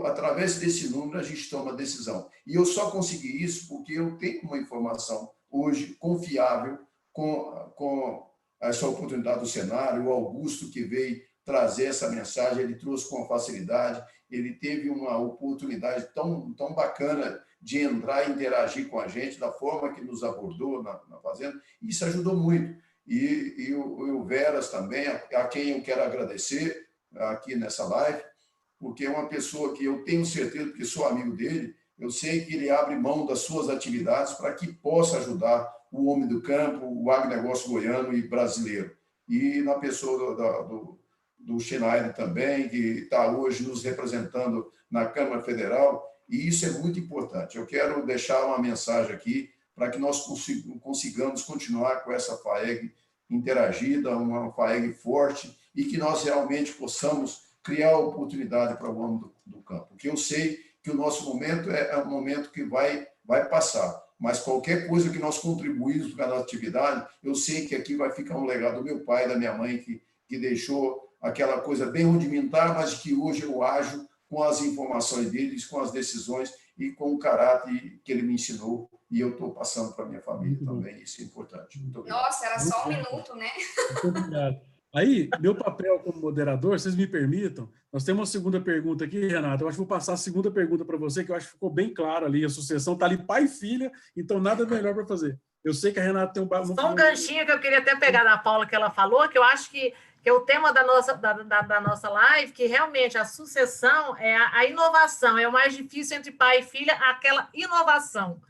Através desse número, a gente toma a decisão. E eu só consegui isso porque eu tenho uma informação hoje confiável com essa oportunidade do cenário. O Augusto, que veio trazer essa mensagem, ele trouxe com facilidade, ele teve uma oportunidade tão bacana de entrar e interagir com a gente, da forma que nos abordou na fazenda, e isso ajudou muito. E o Veras também, a quem eu quero agradecer aqui nessa live, porque é uma pessoa que eu tenho certeza, porque sou amigo dele, eu sei que ele abre mão das suas atividades para que possa ajudar o homem do campo, o agronegócio goiano e brasileiro. E na pessoa do Schneider também, que está hoje nos representando na Câmara Federal, e isso é muito importante. Eu quero deixar uma mensagem aqui para que nós consigamos continuar com essa FAEG interagida, uma FAEG forte, e que nós realmente possamos criar oportunidade para o homem do campo. Porque eu sei que o nosso momento é um momento que vai passar, mas qualquer coisa que nós contribuímos para a nossa atividade, eu sei que aqui vai ficar um legado do meu pai, da minha mãe, que deixou aquela coisa bem rudimentar, mas que hoje eu ajo com as informações deles, com as decisões e com o caráter que ele me ensinou, e eu estou passando para a minha família também, isso é importante. Muito obrigado. Nossa, era só um minuto, né? Muito obrigado. Aí, meu papel como moderador, vocês me permitam, nós temos uma segunda pergunta aqui, Renata, eu acho que vou passar a segunda pergunta para você, que eu acho que ficou bem claro ali, a sucessão está ali pai e filha, então nada melhor para fazer. Eu sei que a Renata tem Só um ganchinho que eu queria até pegar da Paula que ela falou, que eu acho que é o tema da nossa live, que realmente a sucessão é a inovação, é o mais difícil entre pai e filha, aquela inovação.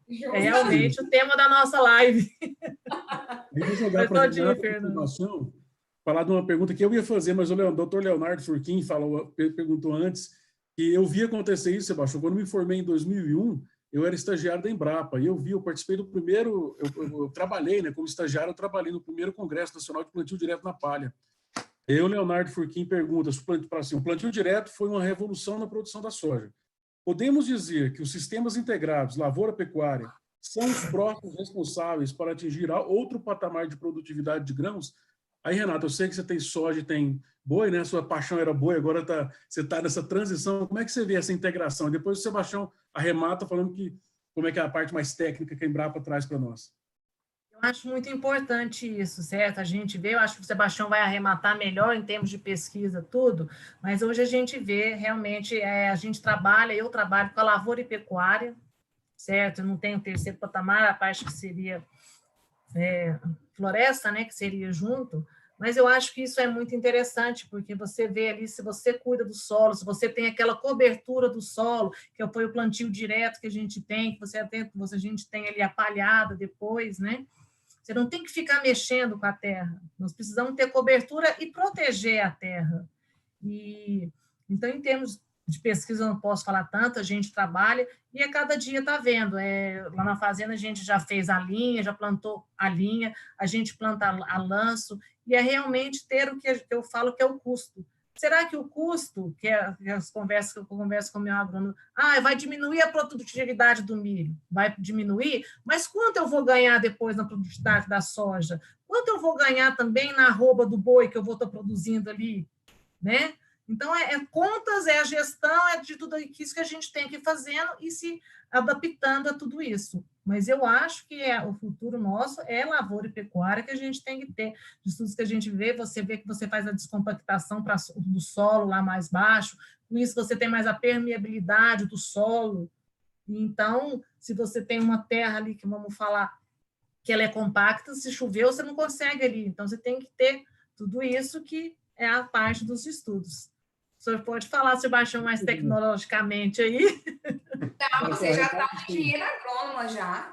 É realmente o tema da nossa live. Eu vou jogar para a informação, falar de uma pergunta que eu ia fazer, mas o doutor Leonardo Furquim perguntou antes, que eu vi acontecer isso, Sebastião, quando me formei em 2001, eu era estagiário da Embrapa, e eu participei do primeiro, eu trabalhei, né, como estagiário, eu trabalhei no primeiro Congresso Nacional de Plantio Direto na Palha. E o Leonardo Furquim pergunta, assim, o plantio direto foi uma revolução na produção da soja. Podemos dizer que os sistemas integrados, lavoura-pecuária, são os próximos responsáveis para atingir outro patamar de produtividade de grãos? Aí, Renato, eu sei que você tem soja e tem boi, né? Sua paixão era boi, agora você está nessa transição. Como é que você vê essa integração? Depois o Sebastião arremata falando como é que é a parte mais técnica que a Embrapa traz para nós. Eu acho muito importante isso, certo? A gente vê, eu acho que o Sebastião vai arrematar melhor em termos de pesquisa, tudo, mas hoje a gente vê, realmente, eu trabalho com a lavoura e pecuária, certo? Eu não tenho terceiro patamar, a parte que seria floresta, né, que seria junto, mas eu acho que isso é muito interessante, porque você vê ali, se você cuida do solo, se você tem aquela cobertura do solo, que foi o plantio direto que a gente tem, que a gente tem ali a palhada depois, né? Você não tem que ficar mexendo com a terra. Nós precisamos ter cobertura e proteger a terra. Então, em termos de pesquisa, eu não posso falar tanto, a gente trabalha e a cada dia está vendo. Lá na fazenda, a gente já fez a linha, já plantou a linha, a gente planta a lanço, e é realmente ter o que eu falo que é o custo. Será que o custo, que é as conversas que eu converso com o meu agrônomo, vai diminuir a produtividade do milho? Vai diminuir? Mas quanto eu vou ganhar depois na produtividade da soja? Quanto eu vou ganhar também na arroba do boi que eu vou estar produzindo ali? né? Então, contas, a gestão, de tudo isso que a gente tem que ir fazendo e se adaptando a tudo isso. Mas eu acho que o futuro nosso é lavoura e pecuária, que a gente tem que ter. De estudos que a gente vê, você vê que você faz a descompactação do solo lá mais baixo, com isso você tem mais a permeabilidade do solo. Então, se você tem uma terra ali, que vamos falar, que ela é compacta, se chover, você não consegue ali. Então, você tem que ter tudo isso que é a parte dos estudos. O senhor pode falar, Sebastião, mais tecnologicamente aí? Não, você já está uma engenheira agrônoma já.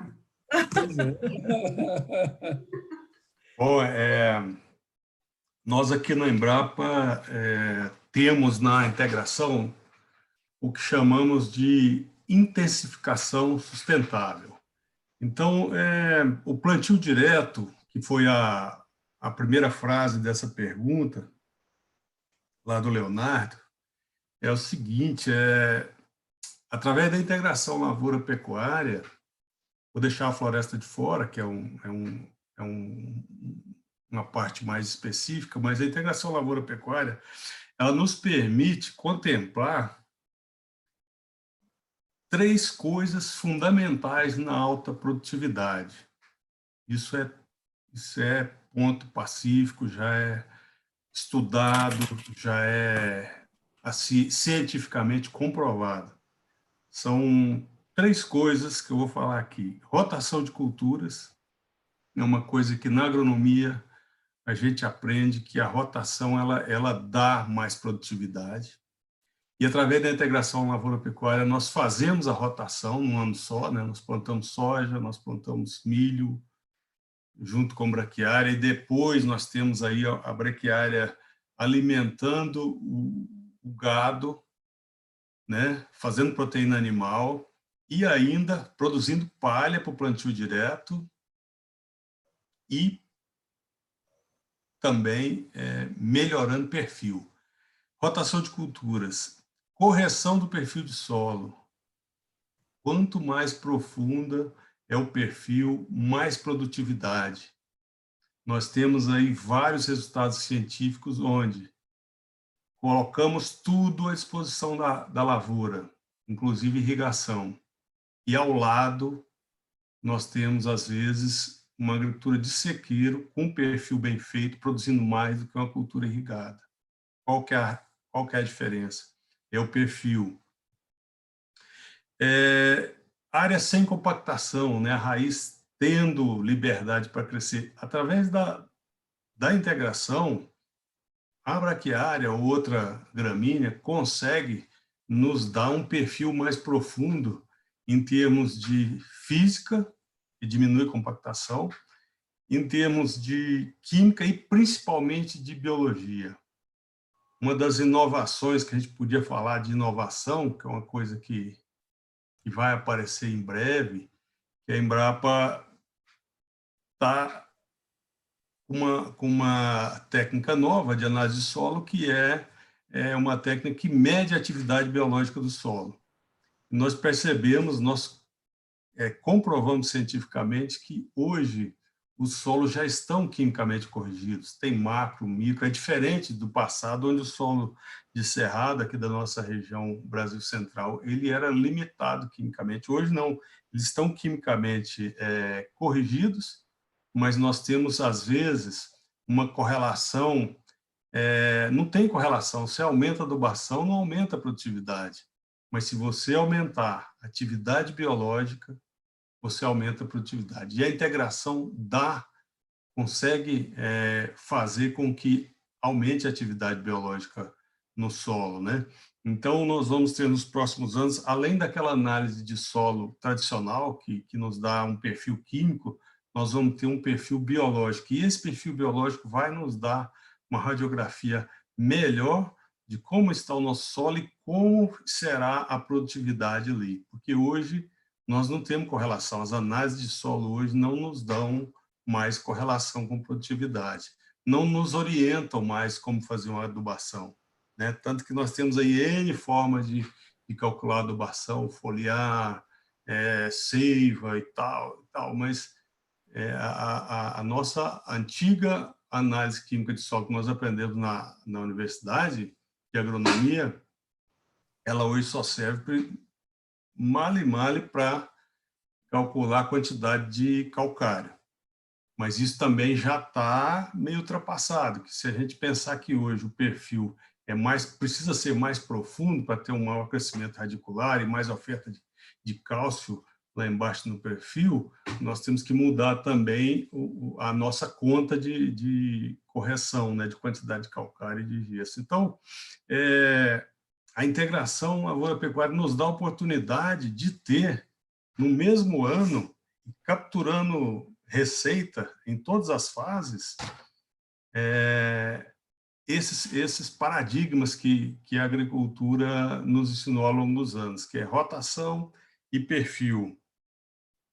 Pois é. Bom, nós aqui na Embrapa temos na integração o que chamamos de intensificação sustentável. Então, o plantio direto, que foi a primeira frase dessa pergunta, lá do Leonardo, é o seguinte, através da integração lavoura-pecuária, vou deixar a floresta de fora, que é uma parte mais específica, mas a integração lavoura-pecuária, ela nos permite contemplar 3 coisas fundamentais na alta produtividade. Isso é ponto pacífico, já é estudado, já é assim, cientificamente comprovado. São 3 coisas que eu vou falar aqui. Rotação de culturas é uma coisa que na agronomia a gente aprende que a rotação ela dá mais produtividade. E através da integração lavoura-pecuária nós fazemos a rotação num ano só, né? Nós plantamos soja, nós plantamos milho, junto com braquiária, e depois nós temos aí a braquiária alimentando o gado, né, fazendo proteína animal e ainda produzindo palha para o plantio direto e também melhorando perfil. Rotação de culturas, correção do perfil de solo. Quanto mais profunda é o perfil, mais produtividade. Nós temos aí vários resultados científicos onde colocamos tudo à disposição da lavoura, inclusive irrigação. E ao lado, nós temos, às vezes, uma agricultura de sequeiro com um perfil bem feito, produzindo mais do que uma cultura irrigada. Qual que é a diferença? É o perfil. Área sem compactação, né? A raiz tendo liberdade para crescer. Através da integração, a braquiária ou outra gramínea consegue nos dar um perfil mais profundo em termos de física, que diminui a compactação, em termos de química e principalmente de biologia. Uma das inovações que a gente podia falar de inovação, que é uma coisa que vai aparecer em breve, que a Embrapa está com uma técnica nova de análise de solo, que é uma técnica que mede a atividade biológica do solo. Nós percebemos, nós comprovamos cientificamente que hoje os solos já estão quimicamente corrigidos, tem macro, micro, é diferente do passado, onde o solo de cerrado aqui da nossa região Brasil Central, ele era limitado quimicamente. Hoje não, eles estão quimicamente corrigidos, mas nós temos, às vezes, uma correlação, não tem correlação, se aumenta a adubação, não aumenta a produtividade, mas se você aumentar a atividade biológica, você aumenta a produtividade. E a integração consegue fazer com que aumente a atividade biológica no solo, né? Então, nós vamos ter nos próximos anos, além daquela análise de solo tradicional, que nos dá um perfil químico, nós vamos ter um perfil biológico. E esse perfil biológico vai nos dar uma radiografia melhor de como está o nosso solo e como será a produtividade ali. Porque hoje nós não temos correlação. As análises de solo hoje não nos dão mais correlação com produtividade. Não nos orientam mais como fazer uma adubação, né? Tanto que nós temos aí N formas de calcular a adubação, foliar, seiva e tal, mas a nossa antiga análise química de solo que nós aprendemos na universidade, de agronomia, ela hoje só serve male para calcular a quantidade de calcário. Mas isso também já está meio ultrapassado, que se a gente pensar que hoje o perfil precisa ser mais profundo para ter um maior crescimento radicular e mais oferta de cálcio lá embaixo no perfil, nós temos que mudar também a nossa conta de correção, né, de quantidade de calcário e de gesso. Então, a integração lavoura-pecuária nos dá a oportunidade de ter, no mesmo ano, capturando receita em todas as fases, esses paradigmas que a agricultura nos ensinou ao longo dos anos, que é rotação e perfil,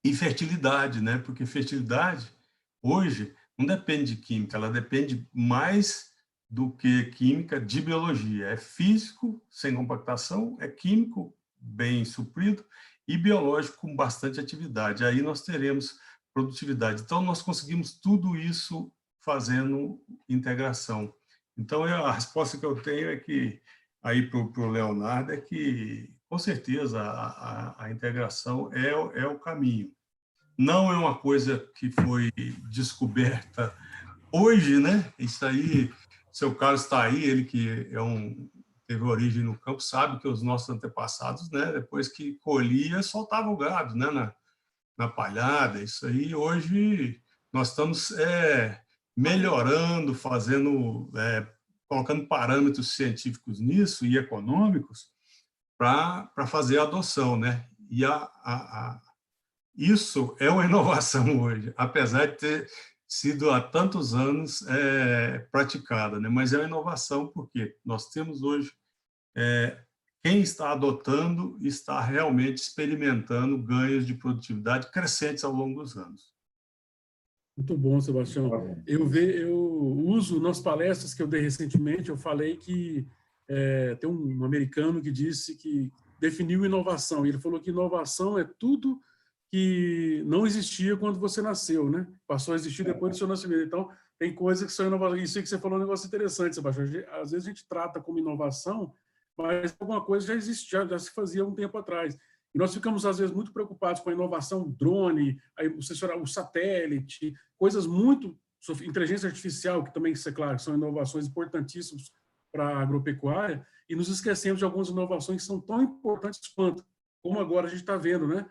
e fertilidade, né? Porque fertilidade, hoje, não depende de química, ela depende mais do que química de biologia. É físico, sem compactação, é químico, bem suprido, e biológico, com bastante atividade. Aí nós teremos produtividade. Então, nós conseguimos tudo isso fazendo integração. Então, a resposta que eu tenho é que, aí para o Leonardo, é que, com certeza, a integração é o caminho. Não é uma coisa que foi descoberta hoje, né? Isso aí, seu Carlos está aí, ele que teve origem no campo, sabe que os nossos antepassados, né, depois que colhia, soltava o gado, né, na palhada. Isso aí, hoje, nós estamos melhorando, colocando parâmetros científicos nisso e econômicos para fazer a adoção, né? E isso é uma inovação hoje, apesar de ter sido há tantos anos praticada, né? Mas é uma inovação porque nós temos hoje quem está adotando está realmente experimentando ganhos de produtividade crescentes ao longo dos anos. Muito bom, Sebastião. Eu uso nas palestras que eu dei recentemente, eu falei que tem um americano que disse que definiu inovação. Ele falou que inovação é tudo que não existia quando você nasceu, né? Passou a existir depois do seu nascimento. Então, tem coisas que são inovações. Isso aí que você falou é um negócio interessante, Sebastião. Às vezes a gente trata como inovação, mas alguma coisa já existia, já se fazia há um tempo atrás. E nós ficamos, às vezes, muito preocupados com a inovação drone, o satélite, coisas muito... Inteligência artificial, que também, é claro, são inovações importantíssimas para a agropecuária, e nos esquecemos de algumas inovações que são tão importantes quanto, como agora a gente está vendo, né?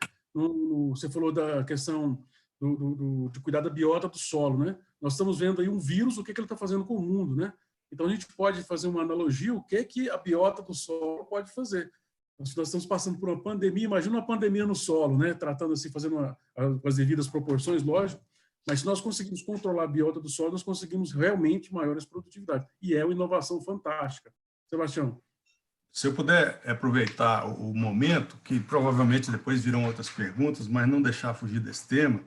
Você falou da questão de cuidar da biota do solo, né? Nós estamos vendo aí um vírus, o que ele está fazendo com o mundo, né? Então, a gente pode fazer uma analogia, o que a biota do solo pode fazer. Nós estamos passando por uma pandemia, imagina uma pandemia no solo, né? Tratando assim, fazendo as devidas proporções, lógico, mas se nós conseguimos controlar a biota do solo, nós conseguimos realmente maiores produtividades. E é uma inovação fantástica. Sebastião. Se eu puder aproveitar o momento, que provavelmente depois virão outras perguntas, mas não deixar fugir desse tema,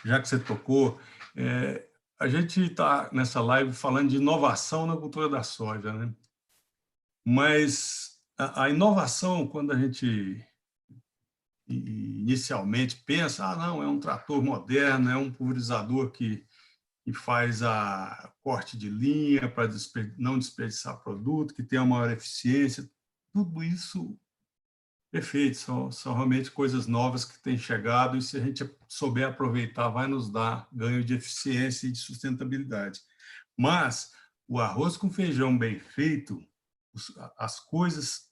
já que você tocou, a gente está nessa live falando de inovação na cultura da soja, né? Mas a inovação, quando a gente inicialmente pensa, não, é um trator moderno, é um pulverizador que faz a corte de linha para não desperdiçar produto, que tem uma maior eficiência, tudo isso perfeito, são realmente coisas novas que têm chegado e se a gente souber aproveitar, vai nos dar ganho de eficiência e de sustentabilidade. Mas o arroz com feijão bem feito, as coisas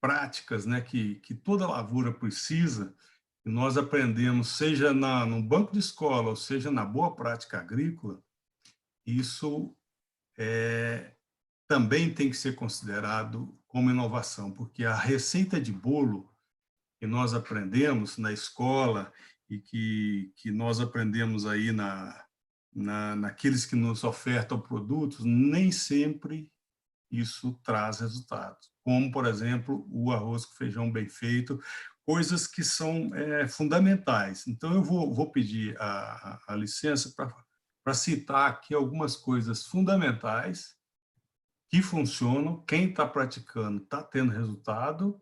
práticas, né, que toda lavoura precisa, que nós aprendemos, seja no banco de escola, ou seja na boa prática agrícola, isso também tem que ser considerado como inovação, porque a receita de bolo que nós aprendemos na escola e que nós aprendemos aí naqueles que nos ofertam produtos, nem sempre isso traz resultados, como, por exemplo, o arroz com feijão bem feito, coisas que são fundamentais. Então, eu vou pedir a licença para citar aqui algumas coisas fundamentais que funcionam, quem está praticando está tendo resultado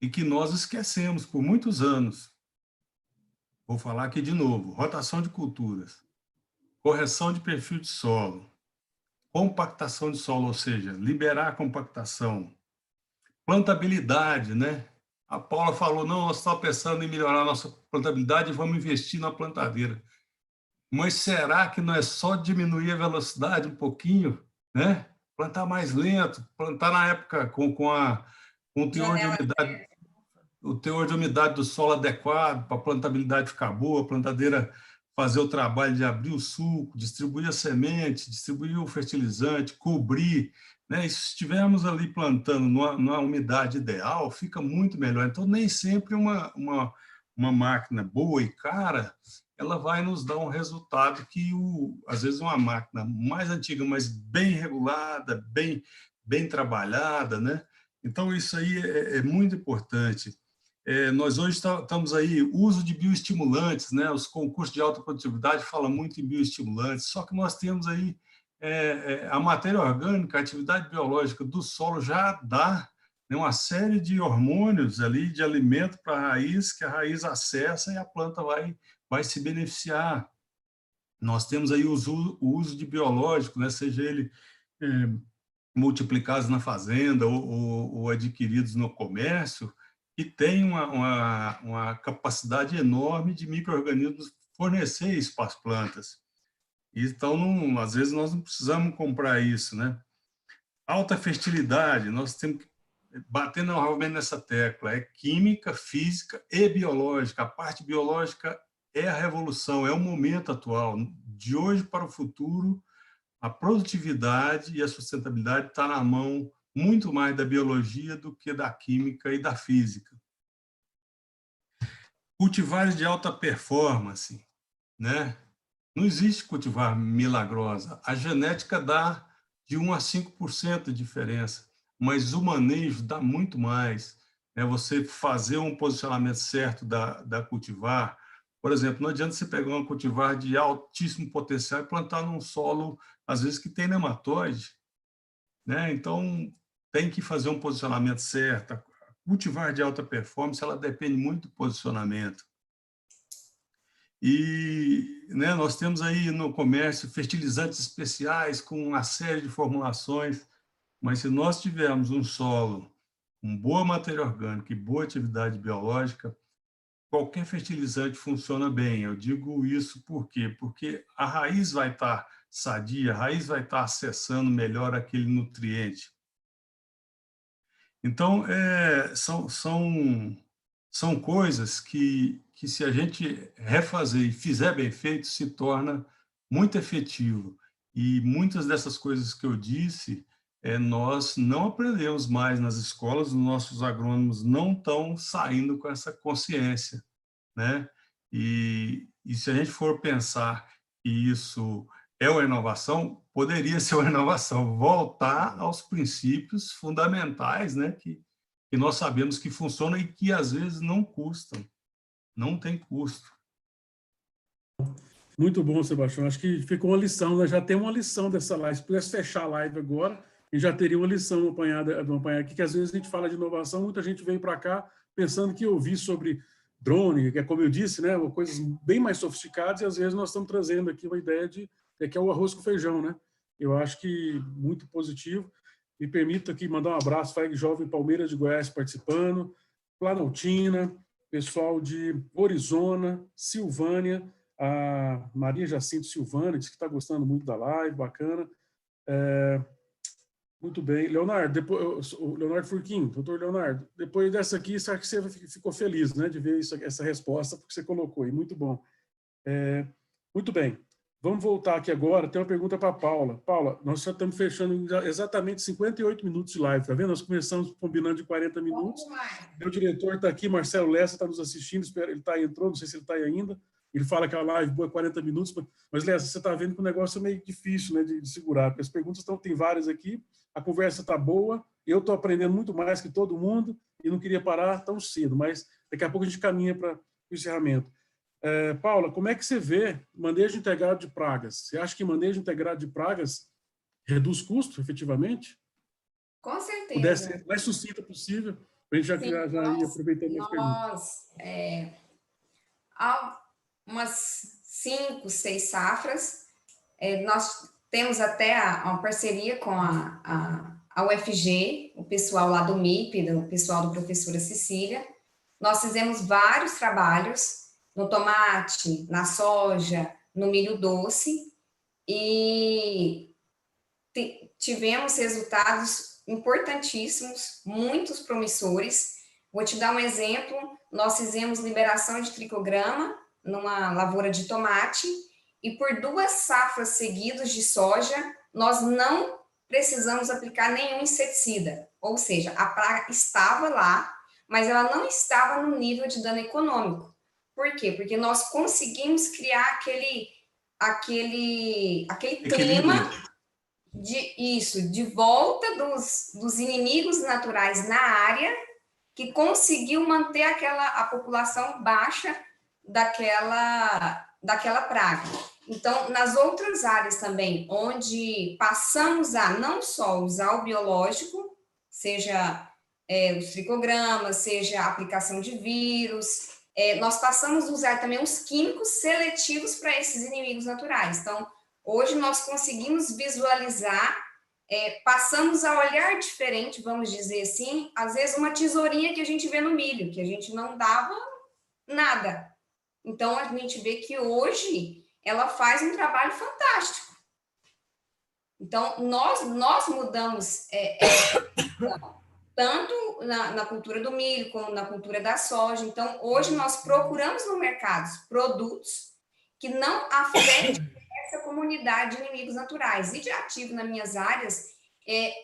e que nós esquecemos por muitos anos. Vou falar aqui de novo: rotação de culturas, correção de perfil de solo, compactação de solo, ou seja, liberar a compactação, plantabilidade, né? A Paula falou, não, nós estamos pensando em melhorar a nossa plantabilidade e vamos investir na plantadeira. Mas será que não é só diminuir a velocidade um pouquinho, né? Plantar mais lento, plantar na época com o teor de umidade, o teor de umidade do solo adequado para a plantabilidade ficar boa, a plantadeira fazer o trabalho de abrir o suco, distribuir a semente, distribuir o fertilizante, cobrir, né? E se estivermos ali plantando numa umidade ideal, fica muito melhor. Então, nem sempre uma máquina boa e cara, ela vai nos dar um resultado que, às vezes, uma máquina mais antiga, mas bem regulada, bem trabalhada, né? Então, isso aí é muito importante. Nós hoje estamos aí, uso de bioestimulantes, né? Os concursos de alta produtividade falam muito em bioestimulantes, só que nós temos aí a matéria orgânica, a atividade biológica do solo já dá, né, uma série de hormônios ali, de alimento para a raiz, que a raiz acessa e a planta vai se beneficiar. Nós temos aí o uso de biológico, né? Seja ele multiplicados na fazenda ou adquiridos no comércio, que tem uma capacidade enorme de micro-organismos fornecer isso para as plantas. Então, às vezes, nós não precisamos comprar isso, né? Alta fertilidade, nós temos que bater novamente nessa tecla, é química, física e biológica. A parte biológica é a revolução, é o momento atual. De hoje para o futuro, a produtividade e a sustentabilidade está na mão muito mais da biologia do que da química e da física. Cultivares de alta performance, né? Não existe cultivar milagrosa. A genética dá de 1 a 5% de diferença, mas o manejo dá muito mais. É você fazer um posicionamento certo da cultivar. Por exemplo, não adianta você pegar uma cultivar de altíssimo potencial e plantar num solo, às vezes, que tem nematóide, né? Então, tem que fazer um posicionamento certo. A cultivar de alta performance, ela depende muito do posicionamento. E, né, nós temos aí no comércio fertilizantes especiais com uma série de formulações, mas se nós tivermos um solo com boa matéria orgânica e boa atividade biológica, qualquer fertilizante funciona bem. Eu digo isso por quê? Porque a raiz vai estar sadia, a raiz vai estar acessando melhor aquele nutriente. Então, são coisas que se a gente refazer e fizer bem feito, se torna muito efetivo. E muitas dessas coisas que eu disse, nós não aprendemos mais nas escolas, os nossos agrônomos não estão saindo com essa consciência, né? E se a gente for pensar que isso é uma inovação, poderia ser uma inovação, voltar aos princípios fundamentais, né? Que nós sabemos que funcionam e que, às vezes, não custam. Não tem custo. Muito bom, Sebastião. Acho que ficou uma lição, né? Já tem uma lição dessa live. Se pudesse fechar a live agora, e já teria uma lição apanhada aqui, que às vezes a gente fala de inovação, muita gente vem para cá pensando que ouvir sobre drone, que é como eu disse, né? Coisas bem mais sofisticadas, e às vezes nós estamos trazendo aqui uma ideia que é o arroz com feijão, né? Eu acho que muito positivo. Me permita aqui mandar um abraço para a Jovem Palmeiras de Goiás participando, Planaltina, pessoal de Orizona, Silvânia, a Maria Jacinto Silvânia, diz que está gostando muito da live, bacana. Muito bem. Leonardo, o Leonardo Furquim, doutor Leonardo, depois dessa aqui, acho que você ficou feliz, né, de ver essa resposta, porque você colocou aí, muito bom. Muito bem. Vamos voltar aqui agora, tem uma pergunta para a Paula. Paula, nós já estamos fechando exatamente 58 minutos de live, tá vendo? Nós começamos combinando de 40 minutos. Meu diretor está aqui, Marcelo Lessa, está nos assistindo, ele entrou, não sei se ele está aí ainda. Ele fala que a live boa é 40 minutos, mas Lessa, você está vendo que o negócio é meio difícil, né, de segurar, porque as perguntas tem várias aqui, a conversa está boa, eu estou aprendendo muito mais que todo mundo e não queria parar tão cedo, mas daqui a pouco a gente caminha para o encerramento. Paula, como é que você vê manejo integrado de pragas? Você acha que manejo integrado de pragas reduz custo, efetivamente? Com certeza. Puder ser mais sucinta possível, para a gente já ir aproveitando as perguntas. Há umas 5, 6 safras, nós temos até uma parceria com a UFG, o pessoal lá do MIP, o pessoal do professora Cecília. Nós fizemos vários trabalhos no tomate, na soja, no milho doce, e tivemos resultados importantíssimos, muitos promissores. Vou te dar um exemplo, nós fizemos liberação de tricograma numa lavoura de tomate, e por 2 safras seguidas de soja, nós não precisamos aplicar nenhum inseticida, ou seja, a praga estava lá, mas ela não estava no nível de dano econômico. Por quê? Porque nós conseguimos criar aquele clima de volta dos inimigos naturais na área, que conseguiu manter a população baixa daquela praga. Então, nas outras áreas também, onde passamos a não só usar o biológico, seja os tricogramas, seja a aplicação de vírus, nós passamos a usar também os químicos seletivos para esses inimigos naturais. Então, hoje nós conseguimos visualizar, passamos a olhar diferente, vamos dizer assim, às vezes uma tesourinha que a gente vê no milho, que a gente não dava nada. Então, a gente vê que hoje ela faz um trabalho fantástico. Então, nós mudamos tanto na cultura do milho, como na cultura da soja. Então, hoje nós procuramos no mercado produtos que não afetem essa comunidade de inimigos naturais. E já tive nas minhas áreas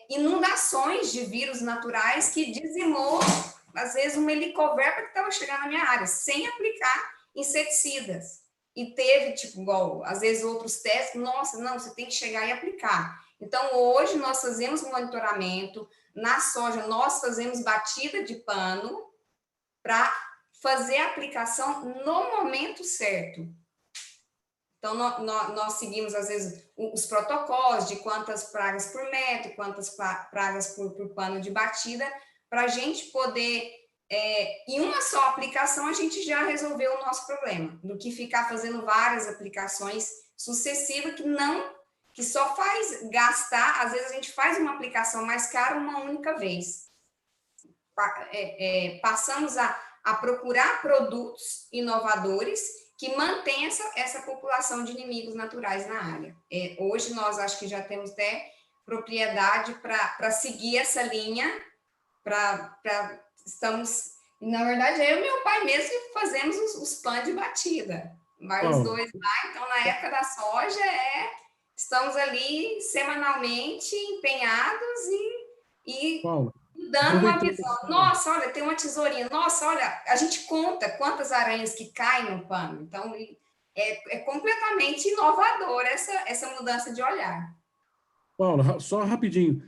inundações de vírus naturais que dizimou, às vezes, uma helicoverpa que estava chegando na minha área, sem aplicar inseticidas. E teve, igual, às vezes, outros testes, nossa, não, você tem que chegar e aplicar. Então, hoje, nós fazemos monitoramento, na soja, nós fazemos batida de pano para fazer a aplicação no momento certo. Então, nós seguimos, às vezes, os protocolos de quantas pragas por metro, quantas pragas por pano de batida, para a gente poder... em uma só aplicação, a gente já resolveu o nosso problema, do que ficar fazendo várias aplicações sucessivas que só faz gastar. Às vezes a gente faz uma aplicação mais cara uma única vez. Passamos a procurar produtos inovadores que mantenham essa população de inimigos naturais na área. Hoje nós acho que já temos até propriedade para seguir essa linha, estamos, na verdade, eu e meu pai mesmo fazemos os pães de batida. Vai os dois lá, então na época da soja estamos ali semanalmente empenhados e dando uma visão. Nossa, olha, tem uma tesourinha. Nossa, olha, a gente conta quantas aranhas que caem no pano. Então, é completamente inovador essa mudança de olhar. Paula, só rapidinho.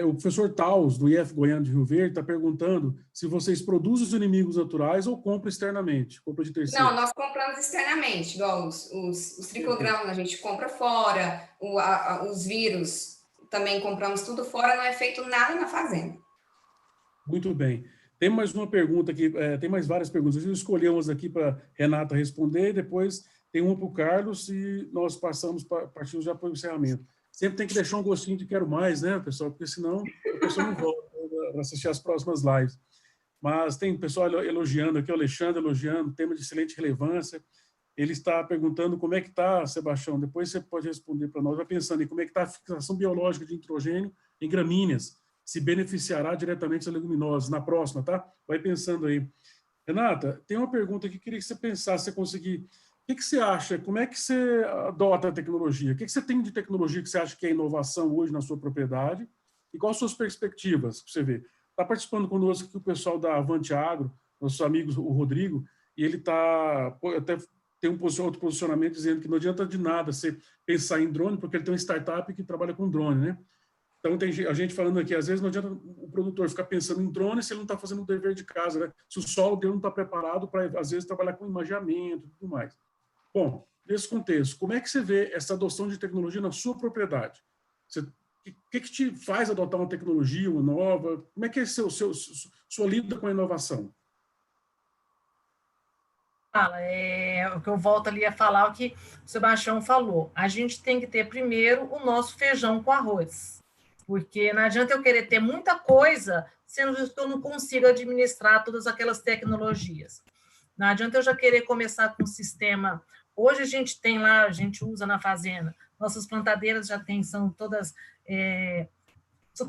O professor Taus, do IF Goiânia de Rio Verde, está perguntando se vocês produzem os inimigos naturais ou compram externamente, compra de terceiro. Não, nós compramos externamente, igual os tricogramas a gente compra fora, os vírus também compramos tudo fora, não é feito nada na fazenda. Muito bem. Tem mais uma pergunta aqui, tem mais várias perguntas. Eu escolhi umas aqui para Renata responder, depois tem uma para o Carlos e nós partimos já para o encerramento. Sempre tem que deixar um gostinho de quero mais, né, pessoal? Porque senão a pessoa não volta para assistir as próximas lives. Mas tem pessoal elogiando aqui, o Alexandre elogiando, tema de excelente relevância. Ele está perguntando como é que está, Sebastião, depois você pode responder para nós. Vai pensando em como é que está a fixação biológica de nitrogênio em gramíneas, se beneficiará diretamente as leguminosas. Na próxima, tá? Vai pensando aí. Renata, tem uma pergunta aqui que queria que você pensasse, se você conseguir... O que você acha? Como é que você adota a tecnologia? O que você tem de tecnologia que você acha que é inovação hoje na sua propriedade? E quais suas perspectivas que você vê? Está participando conosco aqui o pessoal da Avante Agro, nossos amigos, o Rodrigo, e ele até tem outro posicionamento dizendo que não adianta de nada você pensar em drone, porque ele tem uma startup que trabalha com drone, né? Então, tem a gente falando aqui, às vezes não adianta o produtor ficar pensando em drone se ele não está fazendo o dever de casa, né? Se o solo dele não está preparado para, às vezes, trabalhar com imageamento e tudo mais. Bom, nesse contexto, como é que você vê essa adoção de tecnologia na sua propriedade? O que te faz adotar uma tecnologia, uma nova? Como é que é sua lida com a inovação? o que eu volto ali a falar, o que o Sebastião falou. A gente tem que ter primeiro o nosso feijão com arroz, porque não adianta eu querer ter muita coisa, sendo que eu não consigo administrar todas aquelas tecnologias. Não adianta eu já querer começar com um sistema. Hoje a gente tem lá, a gente usa na fazenda, nossas plantadeiras já tem, são todas.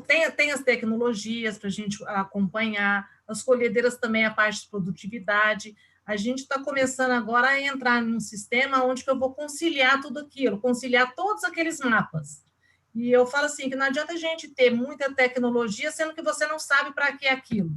Tem as tecnologias para a gente acompanhar, as colhedeiras também, a parte de produtividade. A gente está começando agora a entrar num sistema onde que eu vou conciliar tudo aquilo, conciliar todos aqueles mapas. E eu falo assim, que não adianta a gente ter muita tecnologia, sendo que você não sabe para que é aquilo.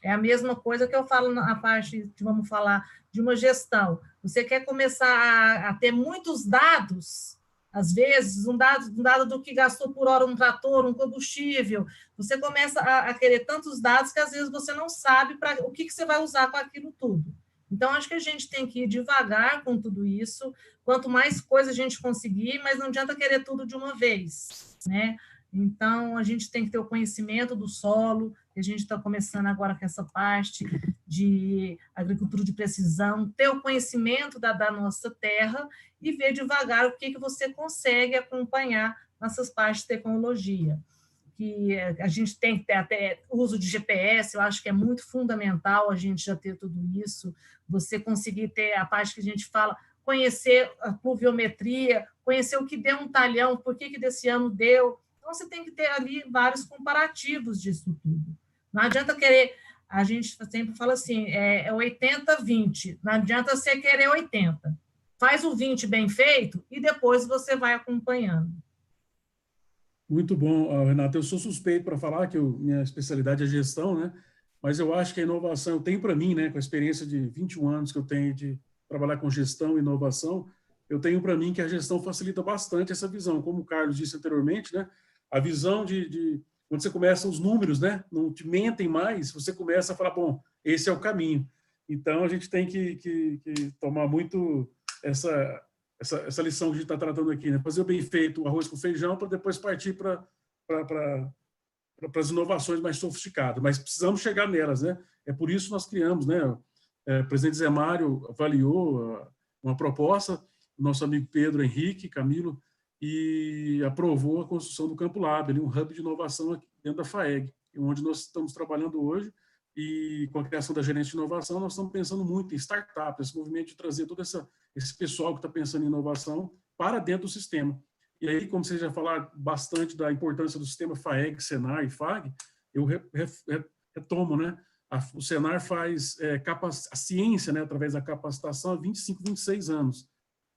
É a mesma coisa que eu falo na parte, vamos falar, de uma gestão. Você quer começar a ter muitos dados, às vezes, um dado do que gastou por hora um trator, um combustível, você começa a querer tantos dados que, às vezes, você não sabe o que você vai usar com aquilo tudo. Então, acho que a gente tem que ir devagar com tudo isso. Quanto mais coisa a gente conseguir, mas não adianta querer tudo de uma vez, né? Então, a gente tem que ter o conhecimento do solo, que a gente está começando agora com essa parte de agricultura de precisão, ter o conhecimento da nossa terra e ver devagar o que você consegue acompanhar nessas partes de tecnologia. Que a gente tem que ter até uso de GPS, eu acho que é muito fundamental a gente já ter tudo isso, você conseguir ter a parte que a gente fala, conhecer a pluviometria, conhecer o que deu um talhão, por que desse ano deu. Então, você tem que ter ali vários comparativos disso tudo. Não adianta querer, a gente sempre fala assim, é 80-20, não adianta você querer 80. Faz o 20 bem feito e depois você vai acompanhando. Muito bom, Renata. Eu sou suspeito para falar que minha especialidade é gestão, né? Mas eu acho que a inovação, eu tenho para mim, né, com a experiência de 21 anos que eu tenho de trabalhar com gestão e inovação, eu tenho para mim que a gestão facilita bastante essa visão. Como o Carlos disse anteriormente, né? A visão quando você começa os números, né? Não te mentem mais, você começa a falar, bom, esse é o caminho. Então, a gente tem que tomar muito essa lição que a gente está tratando aqui, né? Fazer o bem feito, o arroz com feijão, para depois partir para as inovações mais sofisticadas. Mas precisamos chegar nelas, né? É por isso que nós criamos, né? O presidente Zé Mário avaliou uma proposta, o nosso amigo Pedro Henrique Camilo, e aprovou a construção do Campo Lab, ali, um hub de inovação aqui dentro da FAEG, onde nós estamos trabalhando hoje. E com a criação da gerência de inovação, nós estamos pensando muito em startup, esse movimento de trazer todo esse pessoal que está pensando em inovação para dentro do sistema. E aí, como vocês já falaram bastante da importância do sistema FAEG, Senar e FAG, eu retomo, né? O Senar faz a ciência, né, através da capacitação há 25, 26 anos.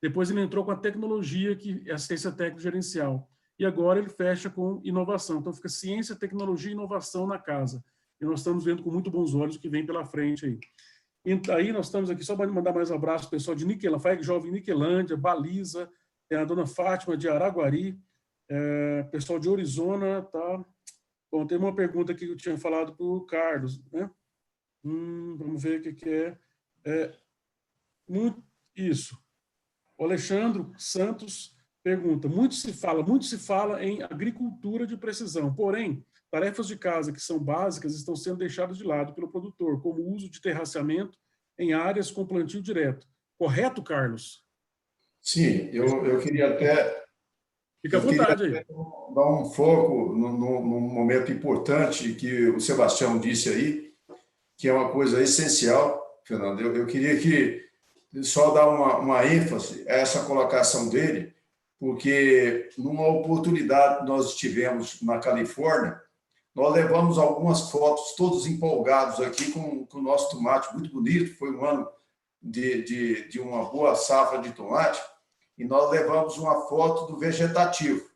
Depois ele entrou com a tecnologia, que é assistência técnica gerencial. E agora ele fecha com inovação. Então fica ciência, tecnologia e inovação na casa. E nós estamos vendo com muito bons olhos o que vem pela frente aí. E aí nós estamos aqui, só para mandar mais um abraço para o pessoal de Niquelândia, FAEG Jovem Niquelândia, Baliza, a dona Fátima de Araguari, pessoal de Orizona, tá? Bom, tem uma pergunta aqui que eu tinha falado para o Carlos, né? Vamos ver o que é. Isso. O Alexandre Santos pergunta, muito se fala em agricultura de precisão, porém, tarefas de casa que são básicas estão sendo deixadas de lado pelo produtor, como o uso de terraceamento em áreas com plantio direto. Correto, Carlos? Sim, eu queria até... Fica à vontade aí. Dar um foco num momento importante que o Sebastião disse aí, que é uma coisa essencial, Fernando. Eu queria só dar uma ênfase a essa colocação dele, porque numa oportunidade que nós tivemos na Califórnia, nós levamos algumas fotos, todos empolgados aqui com o nosso tomate muito bonito. Foi um ano de uma boa safra de tomate, e nós levamos uma foto do vegetativo.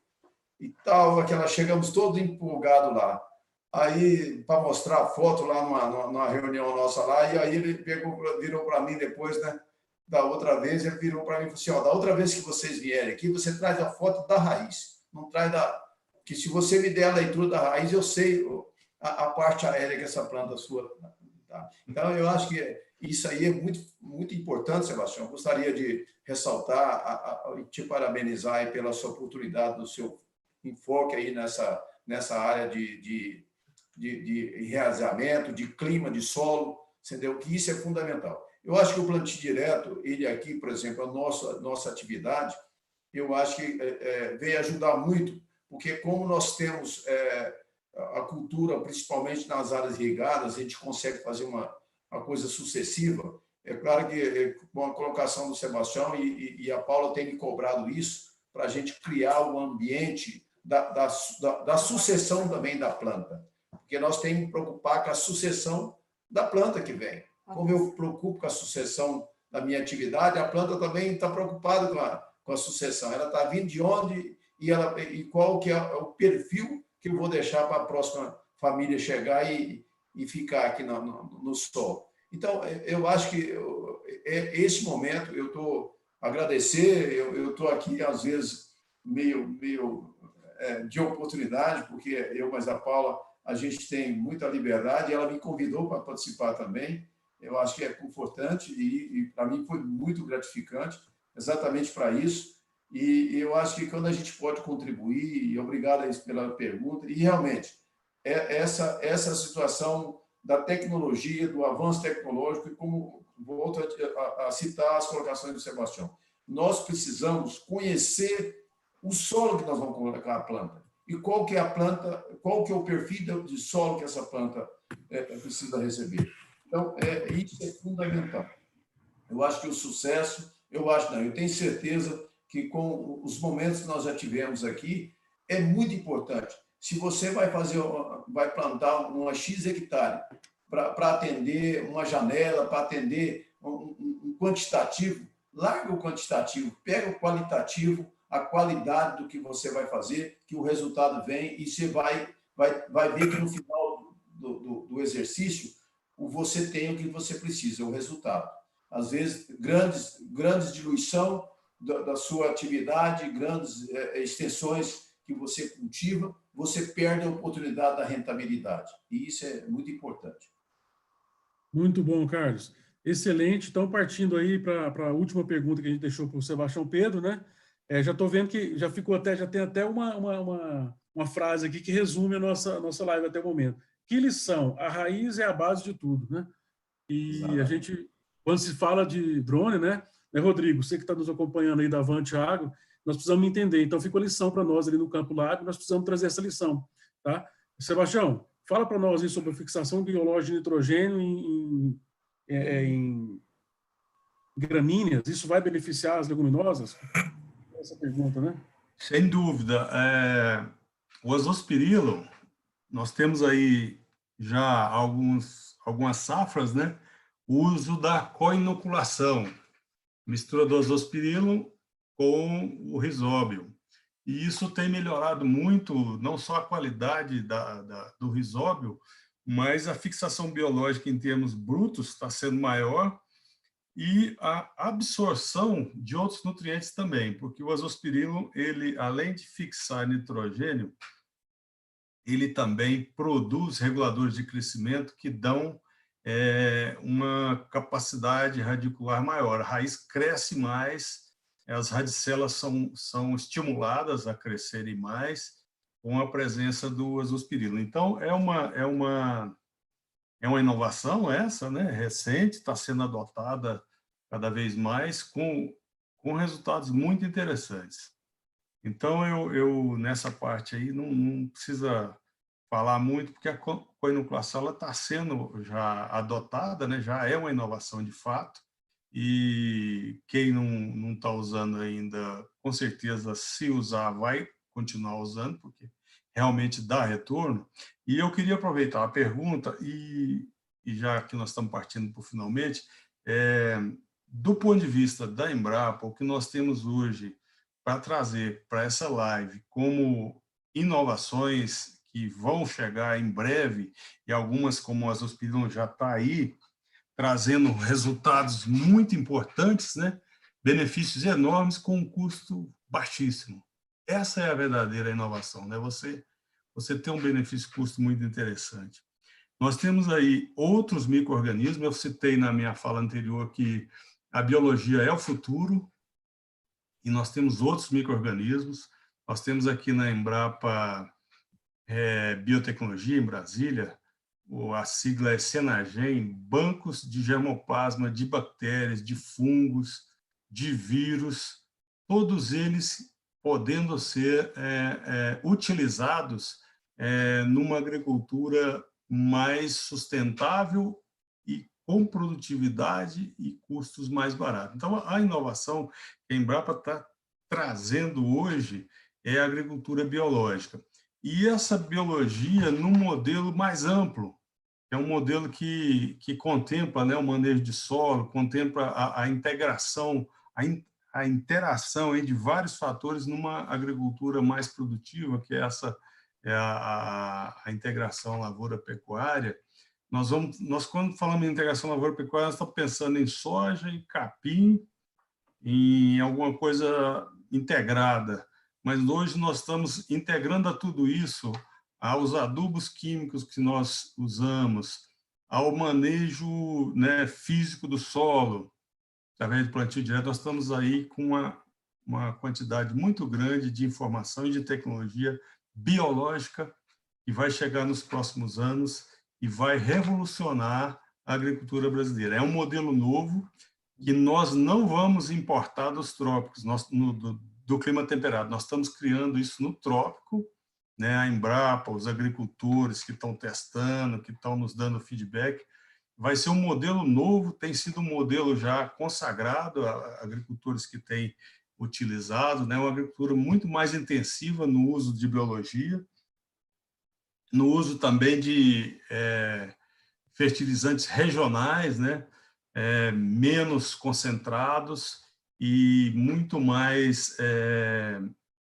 E tal, chegamos todos empolgados lá. Aí, para mostrar a foto lá numa reunião nossa lá, e aí ele virou para mim depois, né? Da outra vez, ele virou para mim e falou assim, da outra vez que vocês vierem aqui, você traz a foto da raiz, não traz que se você me der a leitura da raiz, eu sei a parte aérea que essa planta sua... Tá? Então, eu acho que isso aí é muito, muito importante, Sebastião. Eu gostaria de ressaltar e te parabenizar aí pela sua oportunidade, do seu enfoque aí nessa área de enraizamento, de clima, de solo, entendeu? Que isso é fundamental. Eu acho que o plantio direto, ele aqui, por exemplo, a nossa atividade, eu acho que veio ajudar muito, porque como nós temos a cultura, principalmente nas áreas irrigadas, a gente consegue fazer uma coisa sucessiva. É claro que com a colocação do Sebastião e a Paula tem me cobrado isso, para a gente criar um ambiente da sucessão também da planta, porque nós temos que preocupar com a sucessão da planta que vem. Como eu preocupo com a sucessão da minha atividade, a planta também está preocupada com a sucessão. Ela está vindo de onde e qual que é o perfil que eu vou deixar para a próxima família chegar e ficar aqui no solo. Então, eu acho que esse momento, eu estou agradecer, eu estou aqui, às vezes, meio de oportunidade, porque eu, mas a Paula, a gente tem muita liberdade, e ela me convidou para participar também. Eu acho que é confortante e para mim foi muito gratificante, exatamente para isso. E eu acho que quando a gente pode contribuir, e obrigado pela pergunta, e realmente, essa situação da tecnologia, do avanço tecnológico, e como volto a citar as colocações do Sebastião, nós precisamos conhecer o solo que nós vamos colocar a planta, e qual que é a planta, qual que é o perfil de solo que essa planta precisa receber. Então, isso é fundamental. Eu acho que o sucesso, eu tenho certeza que com os momentos que nós já tivemos aqui, é muito importante. Se você vai plantar uma X hectare para atender uma janela, para atender um quantitativo, larga o quantitativo, pega o qualitativo, a qualidade do que você vai fazer, que o resultado vem, e você vai ver que no final do exercício, você tem o que você precisa, o resultado. Às vezes, grandes diluição da sua atividade, grandes extensões que você cultiva, você perde a oportunidade da rentabilidade. E isso é muito importante. Muito bom, Carlos. Excelente. Então, partindo aí para a última pergunta que a gente deixou para o Sebastião Pedro, né? Já estou vendo que já tem até uma frase aqui que resume a nossa live até o momento. Que lição? A raiz é a base de tudo, né? E exatamente. A gente, quando se fala de drone, né, Rodrigo, você que está nos acompanhando aí da Avante Agro, nós precisamos entender. Então, fica a lição para nós ali no Campo Largo, nós precisamos trazer essa lição, tá? Sebastião, fala para nós aí sobre a fixação biológica de nitrogênio em gramíneas. Isso vai beneficiar as leguminosas? Essa pergunta, né? Sem dúvida. O azospirilo, nós temos aí já algumas safras, né? O uso da co-inoculação, mistura do azospirilo com o rizóbio. E isso tem melhorado muito, não só a qualidade do rizóbio, mas a fixação biológica em termos brutos está sendo maior e a absorção de outros nutrientes também, porque o azospirilo, ele, além de fixar nitrogênio, ele também produz reguladores de crescimento que dão uma capacidade radicular maior. A raiz cresce mais, as radicelas são estimuladas a crescerem mais com a presença do azospirilo. Então, é uma inovação essa, né, recente, está sendo adotada cada vez mais com resultados muito interessantes. Então, eu nessa parte aí não precisa falar muito, porque a co-inoculação está sendo já adotada, né, já é uma inovação de fato, e quem não está usando ainda, com certeza, se usar, vai continuar usando, porque realmente dá retorno. E eu queria aproveitar a pergunta, e já que nós estamos partindo para o finalmente, do ponto de vista da Embrapa, o que nós temos hoje para trazer para essa live como inovações que vão chegar em breve, e algumas, como o azospirilo, já está aí, trazendo resultados muito importantes, né? Benefícios enormes com um custo baixíssimo. Essa é a verdadeira inovação, né? Você tem um benefício-custo muito interessante. Nós temos aí outros micro-organismos, eu citei na minha fala anterior que a biologia é o futuro, e nós temos outros micro-organismos. Nós temos aqui na Embrapa Biotecnologia, em Brasília, a sigla é Senagem, bancos de germoplasma, de bactérias, de fungos, de vírus, todos eles podendo ser utilizados numa agricultura mais sustentável e com produtividade e custos mais baratos. Então, a inovação que a Embrapa está trazendo hoje é a agricultura biológica. E essa biologia num modelo mais amplo, é um modelo que contempla, né, o manejo de solo, contempla a integração, a interação aí de vários fatores numa agricultura mais produtiva, que é essa a integração lavoura-pecuária. Nós, quando falamos em integração lavoura-pecuária, nós estamos pensando em soja, em capim, em alguma coisa integrada. Mas hoje nós estamos integrando a tudo isso aos adubos químicos que nós usamos, ao manejo, né, físico do solo, através do plantio direto. Nós estamos aí com uma quantidade muito grande de informação e de tecnologia biológica que vai chegar nos próximos anos e vai revolucionar a agricultura brasileira. É um modelo novo que nós não vamos importar dos trópicos, do clima temperado. Nós estamos criando isso no trópico, né? A Embrapa, os agricultores que estão testando, que estão nos dando feedback. Vai ser um modelo novo, tem sido um modelo já consagrado a agricultores que têm utilizado, né? Uma agricultura muito mais intensiva no uso de biologia, no uso também de fertilizantes regionais, né? Menos concentrados e muito mais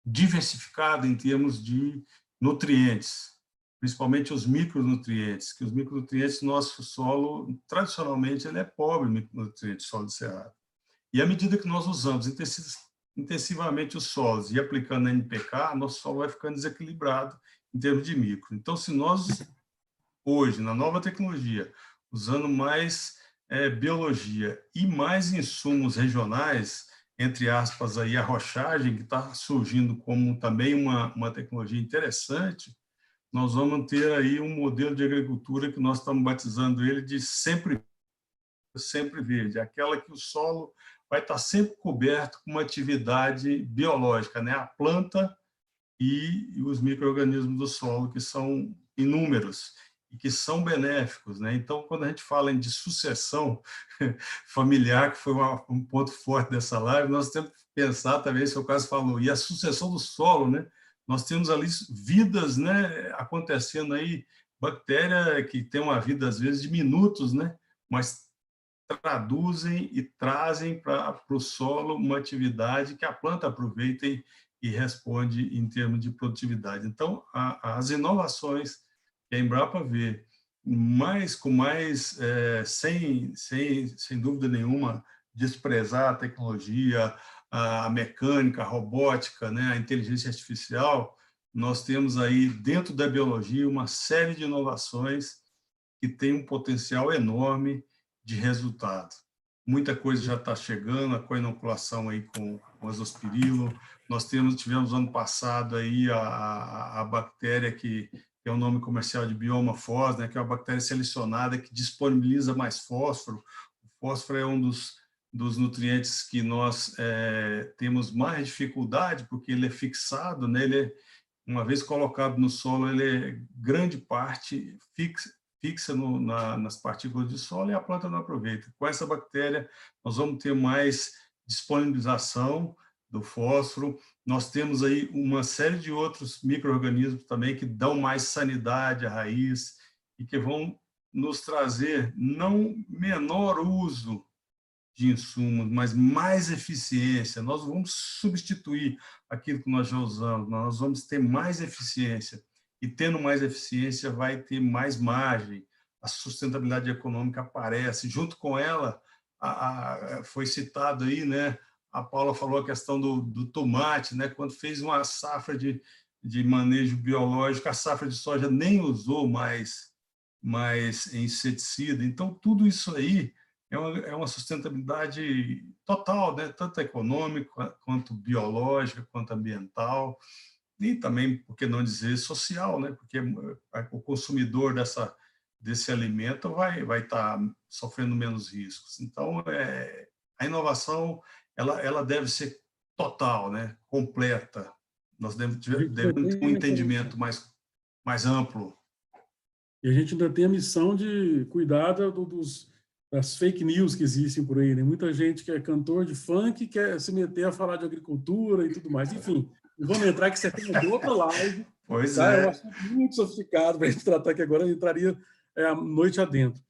diversificado em termos de nutrientes, principalmente os micronutrientes, que os micronutrientes, nosso solo, tradicionalmente, ele é pobre em micronutrientes, solo de cerrado. E à medida que nós usamos intensivamente os solos e aplicando NPK, nosso solo vai ficando desequilibrado em termos de micro. Então, se nós, hoje, na nova tecnologia, usando mais biologia e mais insumos regionais, entre aspas, aí, a rochagem, que está surgindo como também uma tecnologia interessante, nós vamos ter aí um modelo de agricultura que nós estamos batizando ele de sempre verde, aquela que o solo vai estar sempre coberto com uma atividade biológica, né? A planta e os micro-organismos do solo, que são inúmeros e que são benéficos, né? Então, quando a gente fala de sucessão familiar, que foi um ponto forte dessa live, nós temos que pensar também, se o caso falou, e a sucessão do solo, né? Nós temos ali vidas, né, acontecendo aí, bactéria que tem uma vida, às vezes, de minutos, né? Mas traduzem e trazem para o solo uma atividade que a planta aproveita e responde em termos de produtividade. Então, as inovações que a Embrapa vê, sem dúvida nenhuma, desprezar a tecnologia, a mecânica, a robótica, né, a inteligência artificial, nós temos aí, dentro da biologia, uma série de inovações que tem um potencial enorme de resultado. Muita coisa já está chegando, a coinoculação aí com azospirilo. Nós tivemos ano passado aí a bactéria que é o nome comercial de Bioma Fos, né, que é uma bactéria selecionada que disponibiliza mais fósforo. O fósforo é um dos nutrientes que nós temos mais dificuldade, porque ele é fixado, né, ele uma vez colocado no solo, ele é grande parte fixa nas partículas de solo e a planta não aproveita. Com essa bactéria, nós vamos ter mais disponibilização do fósforo. Nós temos aí uma série de outros micro-organismos também que dão mais sanidade à raiz e que vão nos trazer não menor uso de insumos, mas mais eficiência. Nós vamos substituir aquilo que nós já usamos, nós vamos ter mais eficiência. E tendo mais eficiência, vai ter mais margem. A sustentabilidade econômica aparece. Junto com ela, foi citado aí, né? A Paula falou a questão do tomate, né? Quando fez uma safra de manejo biológico, a safra de soja nem usou mais inseticida. Então, tudo isso aí é uma sustentabilidade total, né? Tanto econômica, quanto biológica, quanto ambiental. E também, por que não dizer, social, né? Porque o consumidor desse alimento vai estar sofrendo menos riscos. Então, a inovação ela deve ser total, né? Completa. Nós devemos ter um entendimento mais amplo. E a gente ainda tem a missão de cuidar das fake news que existem por aí, né? Muita gente que é cantor de funk quer se meter a falar de agricultura e tudo mais. Enfim, vamos entrar que você tem uma outra live. Pois tá? é. É um assunto muito sofisticado para a gente tratar, que agora entraria a noite adentro.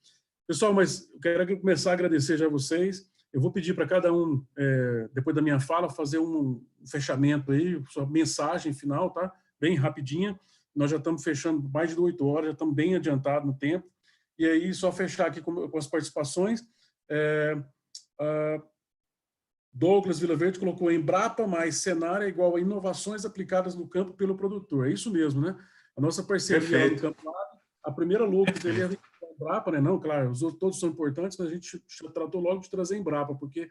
Pessoal, mas eu quero começar a agradecer já a vocês. Eu vou pedir para cada um, depois da minha fala, fazer um fechamento aí, sua mensagem final, tá? Bem rapidinha. Nós já estamos fechando mais de 8 horas, já estamos bem adiantados no tempo. E aí, só fechar aqui com as participações. Douglas Vilaverde colocou: Embrapa mais Senar é igual a inovações aplicadas no campo pelo produtor. É isso mesmo, né? A nossa parceria lá no Campo Lab, a primeira logo dele é a Embrapa, né? Não, claro, os outros todos são importantes, mas a gente tratou logo de trazer a Embrapa, porque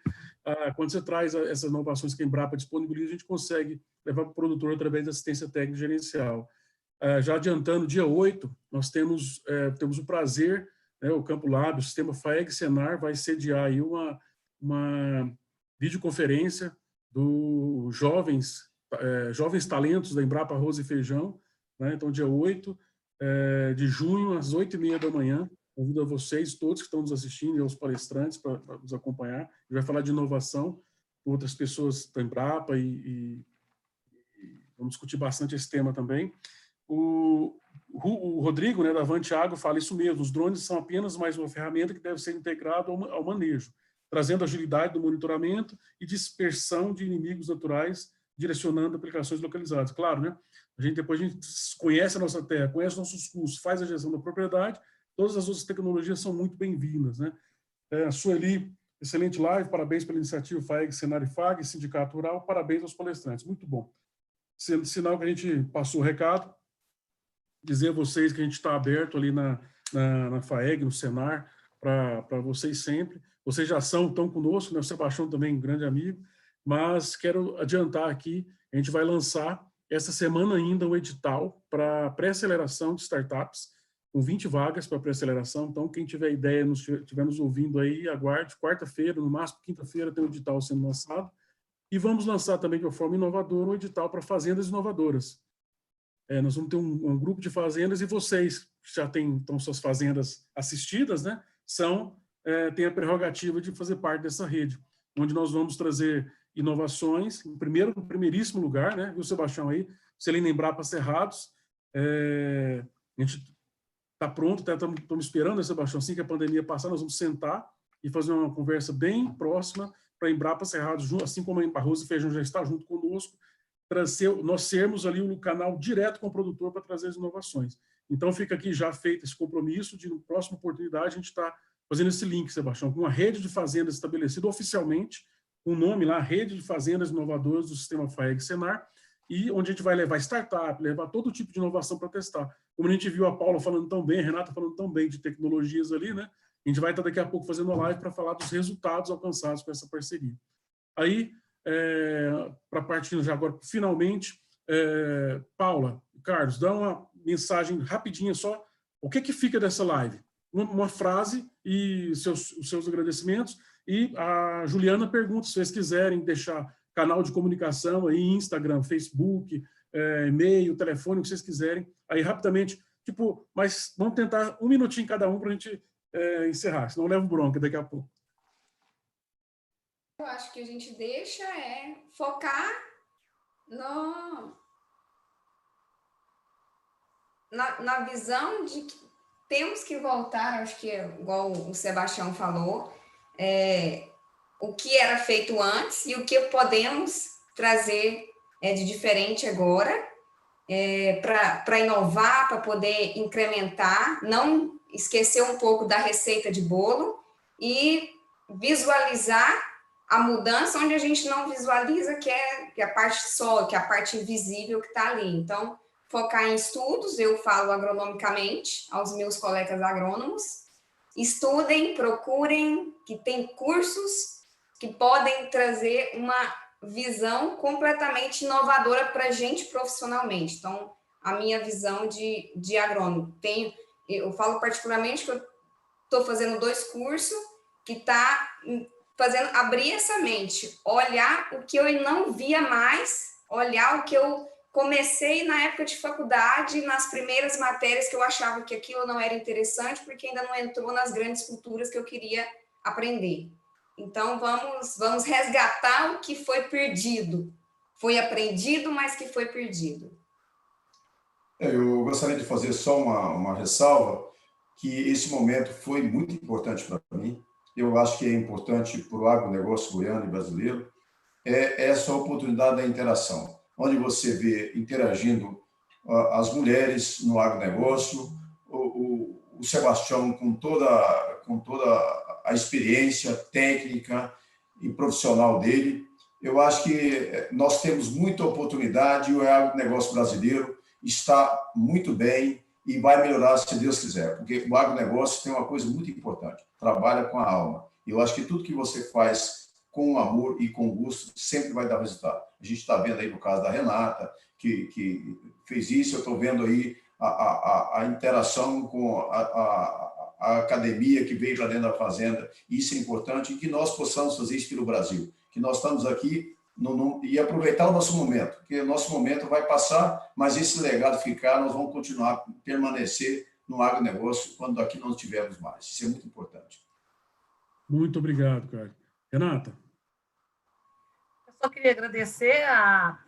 quando você traz essas inovações que a Embrapa disponibiliza, a gente consegue levar para o produtor através da assistência técnica gerencial. Já adiantando, dia 8, nós temos o prazer, né, o Campo Lab, o sistema FAEG Senar vai sediar aí uma videoconferência dos jovens talentos da Embrapa Arroz e Feijão, né? Então, dia 8 de junho, às 8h30 da manhã, convido a vocês, todos que estão nos assistindo, e aos palestrantes, para nos acompanhar. A gente vai falar de inovação com outras pessoas da Embrapa e vamos discutir bastante esse tema também. O Rodrigo, né, da Avante Agro, fala isso mesmo: os drones são apenas mais uma ferramenta que deve ser integrada ao manejo, trazendo agilidade do monitoramento e dispersão de inimigos naturais, direcionando aplicações localizadas. Claro, né? Depois a gente conhece a nossa terra, conhece nossos custos, faz a gestão da propriedade, todas as outras tecnologias são muito bem-vindas, né? Sueli, excelente live, parabéns pela iniciativa FAEG, Senar e FAG, Sindicato Rural, parabéns aos palestrantes, muito bom. Sinal que a gente passou o recado, dizer a vocês que a gente está aberto ali na FAEG, no Senar, para vocês sempre. Vocês já estão conosco, né? O Sebastião também, um grande amigo, mas quero adiantar aqui, a gente vai lançar essa semana ainda o edital para pré-aceleração de startups, com 20 vagas para pré-aceleração. Então, quem tiver ideia, estiver nos ouvindo aí, aguarde. Quarta-feira, no máximo quinta-feira, tem o edital sendo lançado. E vamos lançar também, de uma forma inovadora, um edital para fazendas inovadoras. Nós vamos ter um grupo de fazendas, e vocês que já têm então suas fazendas assistidas, né, têm a prerrogativa de fazer parte dessa rede, onde nós vamos trazer inovações, em primeiríssimo lugar, né, viu, Sebastião, aí, Celina Embrapa Cerrados, a gente está pronto, estamos esperando, né, Sebastião, assim que a pandemia passar, nós vamos sentar e fazer uma conversa bem próxima para Embrapa Cerrados, assim como a Arroz e Feijão já está junto conosco, nós sermos ali o canal direto com o produtor para trazer as inovações. Então, fica aqui já feito esse compromisso de, na próxima oportunidade, a gente está fazendo esse link, Sebastião, com uma rede de fazendas estabelecida oficialmente, com o nome lá, Rede de Fazendas Inovadoras do Sistema FAEG Senar, e onde a gente vai levar startup, levar todo tipo de inovação para testar. Como a gente viu a Paula falando tão bem, a Renata falando tão bem de tecnologias ali, né? A gente vai estar daqui a pouco fazendo uma live para falar dos resultados alcançados com essa parceria. Aí, para partir já agora, finalmente, Paula, Carlos, dá uma mensagem rapidinha só, o que fica dessa live? Uma frase e os seus agradecimentos, e a Juliana pergunta, se vocês quiserem deixar canal de comunicação aí, Instagram, Facebook, e-mail, telefone, o que vocês quiserem, aí rapidamente, mas vamos tentar 1 minutinho cada um para a gente encerrar, senão eu levo bronca daqui a pouco. Eu acho que a gente deixa focar na visão de que temos que voltar, acho que igual o Sebastião falou, o que era feito antes e o que podemos trazer de diferente agora, para inovar, para poder incrementar, não esquecer um pouco da receita de bolo e visualizar a mudança onde a gente não visualiza, que é a parte só, que é a parte invisível que está ali. Então, focar em estudos, eu falo agronomicamente aos meus colegas agrônomos, estudem, procurem, que tem cursos que podem trazer uma visão completamente inovadora para a gente profissionalmente. Então, a minha visão de agrônomo, Eu falo particularmente que eu estou fazendo 2 cursos que está fazendo abrir essa mente, olhar o que eu não via mais, olhar o que eu comecei na época de faculdade, nas primeiras matérias que eu achava que aquilo não era interessante, porque ainda não entrou nas grandes culturas que eu queria aprender. Então, vamos resgatar o que foi perdido. Foi aprendido, mas que foi perdido. Eu gostaria de fazer só uma ressalva, que esse momento foi muito importante para mim. Eu acho que é importante para o agronegócio goiano e brasileiro, essa oportunidade da interação, onde você vê interagindo as mulheres no agronegócio, o Sebastião com toda a experiência técnica e profissional dele. Eu acho que nós temos muita oportunidade e o agronegócio brasileiro está muito bem e vai melhorar se Deus quiser, porque o agronegócio tem uma coisa muito importante, trabalha com a alma. E eu acho que tudo que você faz com amor e com gosto sempre vai dar resultado. A gente está vendo aí no caso da Renata, que fez isso, eu estou vendo aí a interação com a academia que veio para dentro da fazenda. Isso é importante e que nós possamos fazer isso pelo Brasil, que nós estamos aqui e aproveitar o nosso momento, porque o nosso momento vai passar, mas esse legado ficar, nós vamos continuar, permanecer no agronegócio quando daqui não tivermos mais. Isso é muito importante. Muito obrigado, Carlos. Renata? Eu só queria agradecer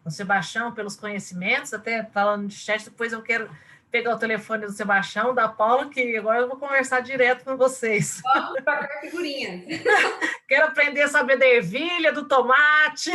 ao Sebastião pelos conhecimentos, até falando de chat, depois eu quero pegar o telefone do Sebastião, da Paula, que agora eu vou conversar direto com vocês. Vamos trocar figurinha. Quero aprender a saber da ervilha, do tomate,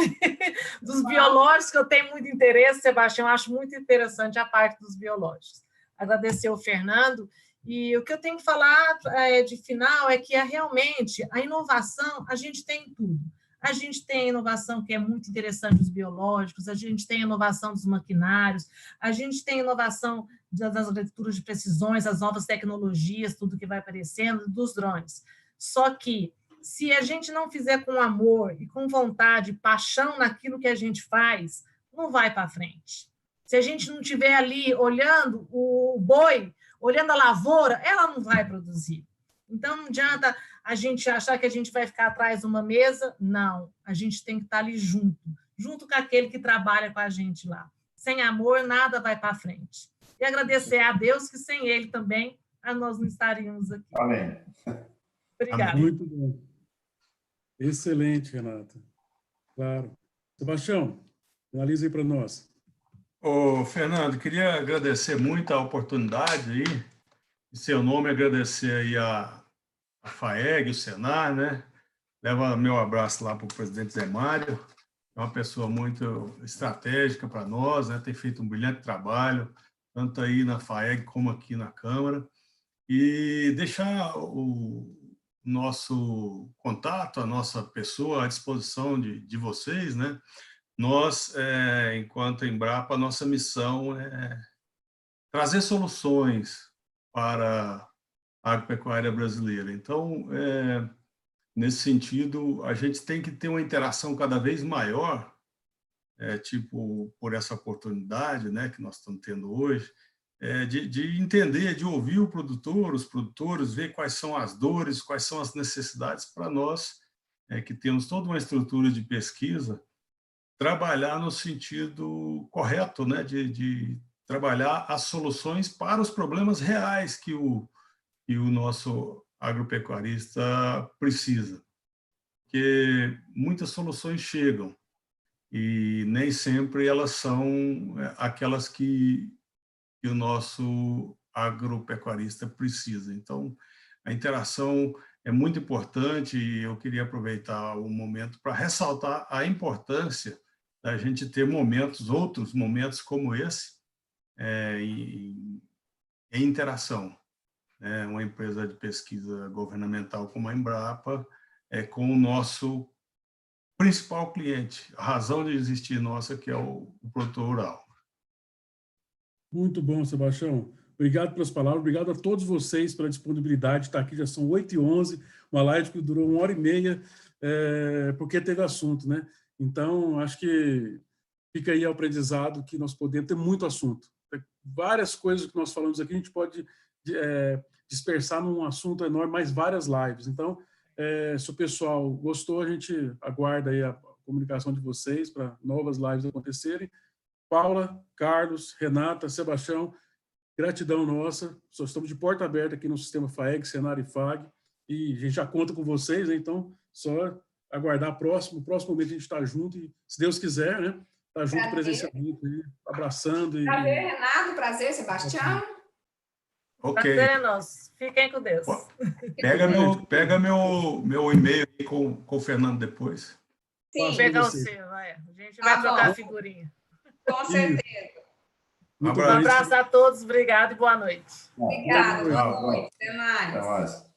dos biológicos, que eu tenho muito interesse, Sebastião, acho muito interessante a parte dos biológicos. Agradecer ao Fernando. E o que eu tenho que falar de final é que realmente a inovação, a gente tem em tudo. A gente tem a inovação que é muito interessante dos biológicos, a gente tem a inovação dos maquinários, a gente tem a inovação das leituras de precisões, as novas tecnologias, tudo que vai aparecendo, dos drones. Só que, se a gente não fizer com amor e com vontade, paixão naquilo que a gente faz, não vai para frente. Se a gente não estiver ali olhando o boi, olhando a lavoura, ela não vai produzir. Então, não adianta a gente achar que a gente vai ficar atrás de uma mesa. Não, a gente tem que estar ali junto com aquele que trabalha com a gente lá. Sem amor, nada vai para frente. E agradecer a Deus que sem ele também nós não estaríamos aqui. Amém. Obrigada. Muito bom. Excelente, Renata. Claro. Sebastião, analisa aí para nós. Ô, Fernando, queria agradecer muito a oportunidade aí, em seu nome, agradecer aí a FAEG, o Senar, né? Leva meu abraço lá para o presidente Zé Mário, é uma pessoa muito estratégica para nós, né? Tem feito um brilhante trabalho, tanto aí na FAEG como aqui na Câmara, e deixar o nosso contato, a nossa pessoa à disposição de vocês, né? Nós, enquanto Embrapa, a nossa missão é trazer soluções para a agropecuária brasileira. Então, nesse sentido, a gente tem que ter uma interação cada vez maior, tipo, por essa oportunidade, né, que nós estamos tendo hoje, de entender, de ouvir o produtor, os produtores, ver quais são as dores, quais são as necessidades para nós, que temos toda uma estrutura de pesquisa, trabalhar no sentido correto, né, de trabalhar as soluções para os problemas reais que o nosso agropecuarista precisa. Porque muitas soluções chegam e nem sempre elas são aquelas que o nosso agropecuarista precisa. Então, a interação é muito importante e eu queria aproveitar o momento para ressaltar a importância da gente ter outros momentos como esse, em interação. Uma empresa de pesquisa governamental como a Embrapa, com o nosso principal cliente, a razão de existir nossa, que é o produtor rural. Muito bom, Sebastião. Obrigado pelas palavras, obrigado a todos vocês pela disponibilidade de estar aqui, já são 8h11, uma live que durou 1h30, porque teve assunto, né? Então, acho que fica aí o aprendizado que nós podemos ter muito assunto. Várias coisas que nós falamos aqui, a gente pode dispersar num assunto enorme, mais várias lives. Então, se o pessoal gostou, a gente aguarda aí a comunicação de vocês para novas lives acontecerem. Paula, Carlos, Renata, Sebastião, gratidão nossa. Só estamos de porta aberta aqui no Sistema FAEG, Senar e FAG, e a gente já conta com vocês, né? Então, só aguardar próximo momento a gente está junto e, se Deus quiser, né? Tá junto presencialmente, abraçando. Prazer, Renato. Prazer, Sebastião. Ok. Prazer é nosso. Fiquem com Deus. Pega meu e-mail aí com o Fernando depois. Sim. Vou pegar o seu, vai. A gente vai trocar a figurinha. Com certeza. Um Um abraço a todos, obrigado e boa noite. Obrigada, boa Tchau. noite. Até mais. Até mais.